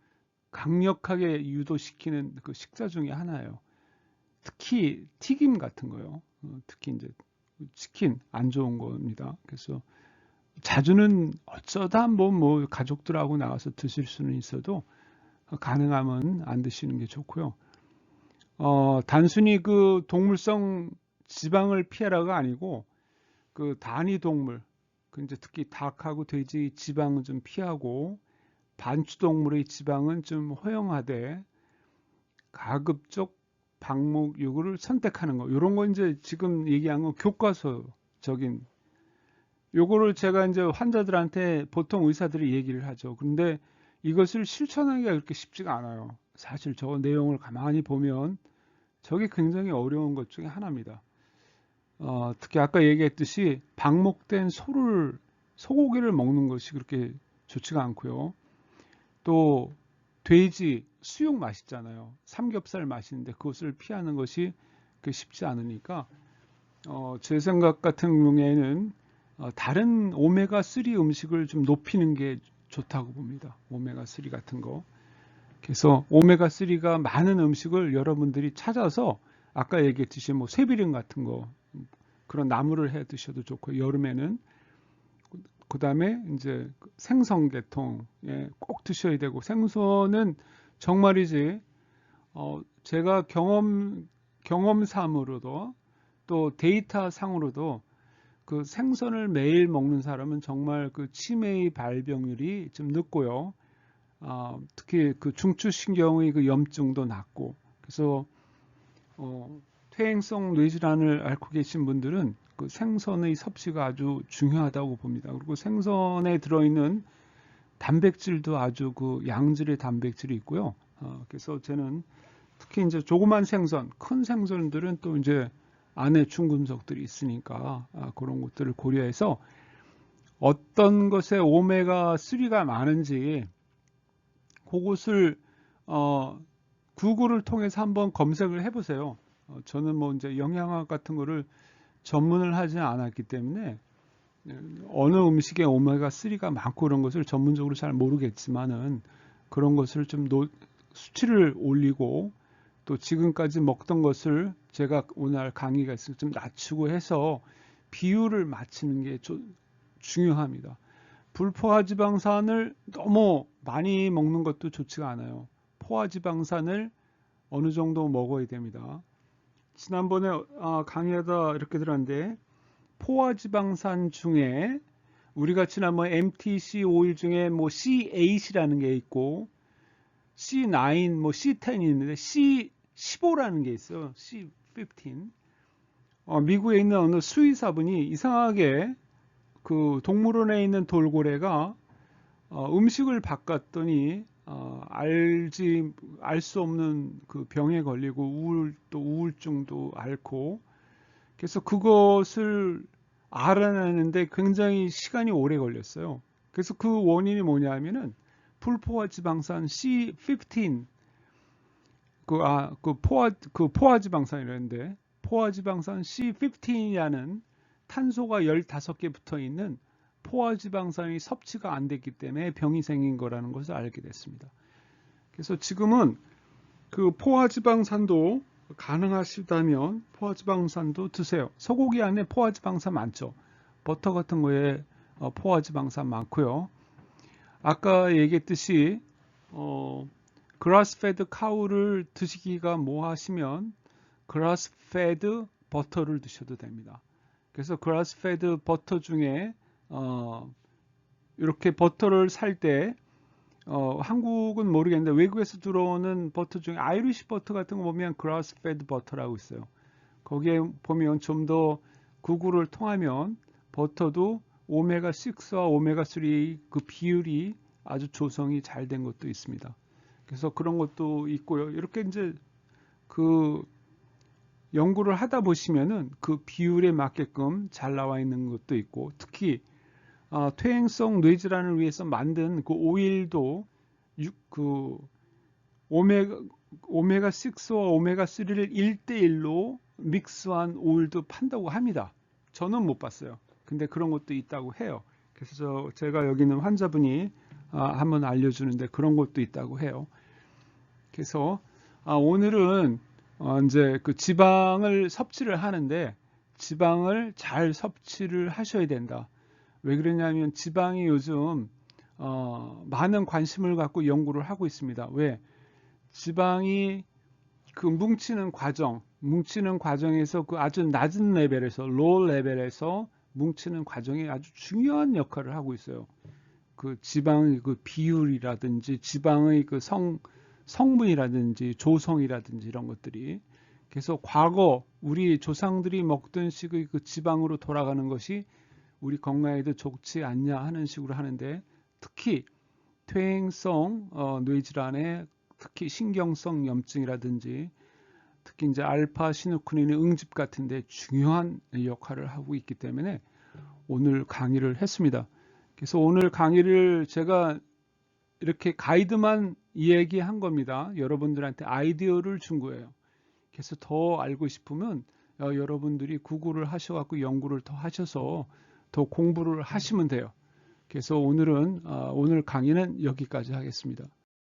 강력하게 유도시키는 식사 중에 하나예요. 특히 튀김 같은 거요. 특히 이제 치킨 안 좋은 겁니다. 그래서 자주는 어쩌다 한번 가족들하고 나가서 드실 수는 있어도 가능하면 안 드시는 게 좋고요. 단순히 동물성 지방을 피하라가 아니고 단위 동물, 이제 특히 닭하고 돼지 지방은 좀 피하고 반추동물의 지방은 좀 허용하되 가급적 방목 요구를 선택하는 거. 이런 거 이제 지금 얘기한 건 교과서적인 요거를 제가 이제 환자들한테 보통 의사들이 얘기를 하죠. 그런데 이것을 실천하기가 그렇게 쉽지가 않아요. 사실 저 내용을 가만히 보면 저게 굉장히 어려운 것 중에 하나입니다. 특히 아까 얘기했듯이 방목된 소고기를 먹는 것이 그렇게 좋지가 않고요. 또 돼지 수육 맛있잖아요. 삼겹살 맛있는데 그것을 피하는 것이 그게 쉽지 않으니까 제 생각 같은 경우에는 다른 오메가3 음식을 좀 높이는 게 좋다고 봅니다. 오메가3 같은 거. 그래서 오메가3가 많은 음식을 여러분들이 찾아서 아까 얘기했듯이 뭐 쇠비름 같은 거 그런 나물을 해 드셔도 좋고 여름에는 그 다음에 이제 생선계통에 꼭 드셔야 되고 생선은 정말이지 제가 경험상으로도 또 데이터 상으로도 그 생선을 매일 먹는 사람은 정말 그 치매의 발병률이 좀 늦고요. 특히 그 중추신경의 그 염증도 낮고 그래서 퇴행성 뇌질환을 앓고 계신 분들은 그 생선의 섭취가 아주 중요하다고 봅니다. 그리고 생선에 들어있는 단백질도 아주 그 양질의 단백질이 있고요. 그래서 저는 특히 이제 조그만 생선, 큰 생선들은 또 이제 안에 중금속들이 있으니까 그런 것들을 고려해서 어떤 것에 오메가3가 많은지 그것을 구글을 통해서 한번 검색을 해보세요. 저는 뭐 이제 영양학 같은 거를 전문을 하지 않았기 때문에 어느 음식에 오메가3가 많고 그런 것을 전문적으로 잘 모르겠지만은 그런 것을 좀 수치를 올리고 또 지금까지 먹던 것을 제가 오늘 강의가 있을 좀 낮추고 해서 비율을 맞추는 게 중요합니다. 불포화지방산을 너무 많이 먹는 것도 좋지가 않아요. 포화지방산을 어느 정도 먹어야 됩니다. 지난번에 강의하다 이렇게 들었는데 포화지방산 중에 우리가 지난번 MTC 오일 중에 뭐 C8이라는 게 있고 C9, 뭐 C10이 있는데 C15라는 게 있어요. C15. 미국에 있는 어느 수의사분이 이상하게 그 동물원에 있는 돌고래가 음식을 바꿨더니 알 수 없는 그 병에 걸리고 우울증도 앓고 그래서 그것을 알아내는데 굉장히 시간이 오래 걸렸어요. 그래서 그 원인이 뭐냐면은 불포화지방산 C15 포화지방산이라는데 포화지방산 C15이라는 탄소가 15개 붙어 있는 포화지방산이 섭취가 안 됐기 때문에 병이 생긴 거라는 것을 알게 됐습니다. 그래서 지금은 그 포화지방산도 가능하시다면 포화지방산도 드세요. 소고기 안에 포화지방산 많죠. 버터 같은 거에 포화지방산 많고요. 아까 얘기했듯이 그라스페드 카우를 드시기가 뭐 하시면 그라스페드 버터를 드셔도 됩니다. 그래서 그라스페드 버터 중에 이렇게 버터를 살 때 한국은 모르겠는데 외국에서 들어오는 버터 중에 아이리시 버터 같은 거 보면 그라스페드 버터라고 있어요. 거기에 보면 좀 더 구글을 통하면 버터도 오메가6와 오메가3 그 비율이 아주 조성이 잘 된 것도 있습니다. 그래서 그런 것도 있고요. 이렇게 이제 그 연구를 하다 보시면은 그 비율에 맞게끔 잘 나와 있는 것도 있고 특히 퇴행성 뇌질환을 위해서 만든 그 오일도 그 오메가6와 오메가3를 1대1로 믹스한 오일도 판다고 합니다. 저는 못 봤어요. 근데 그런 것도 있다고 해요. 그래서 제가 여기 있는 환자분이 한번 알려주는데 그런 것도 있다고 해요. 그래서 오늘은 이제 그 지방을 섭취를 하는데 지방을 잘 섭취를 하셔야 된다. 왜 그러냐면 지방이 요즘 많은 관심을 갖고 연구를 하고 있습니다. 왜? 지방이 그 뭉치는 과정에서 그 아주 낮은 레벨에서 low 레벨에서 뭉치는 과정에 아주 중요한 역할을 하고 있어요. 그 지방의 그 비율이라든지 지방의 그 성분이라든지 조성이라든지 이런 것들이 그래서 과거 우리 조상들이 먹던 식의 그 지방으로 돌아가는 것이 우리 건강에도 좋지 않냐 하는 식으로 하는데 특히 퇴행성 뇌질환에 특히 신경성 염증이라든지 특히 이제 알파 시누클린의 응집 같은데 중요한 역할을 하고 있기 때문에 오늘 강의를 했습니다. 그래서 오늘 강의를 제가 이렇게 가이드만 얘기한 겁니다. 여러분들한테 아이디어를 준 거예요. 그래서 더 알고 싶으면 여러분들이 구글을 하셔갖고 연구를 더 하셔서 더 공부를 하시면 돼요. 그래서 오늘 강의는 여기까지 하겠습니다.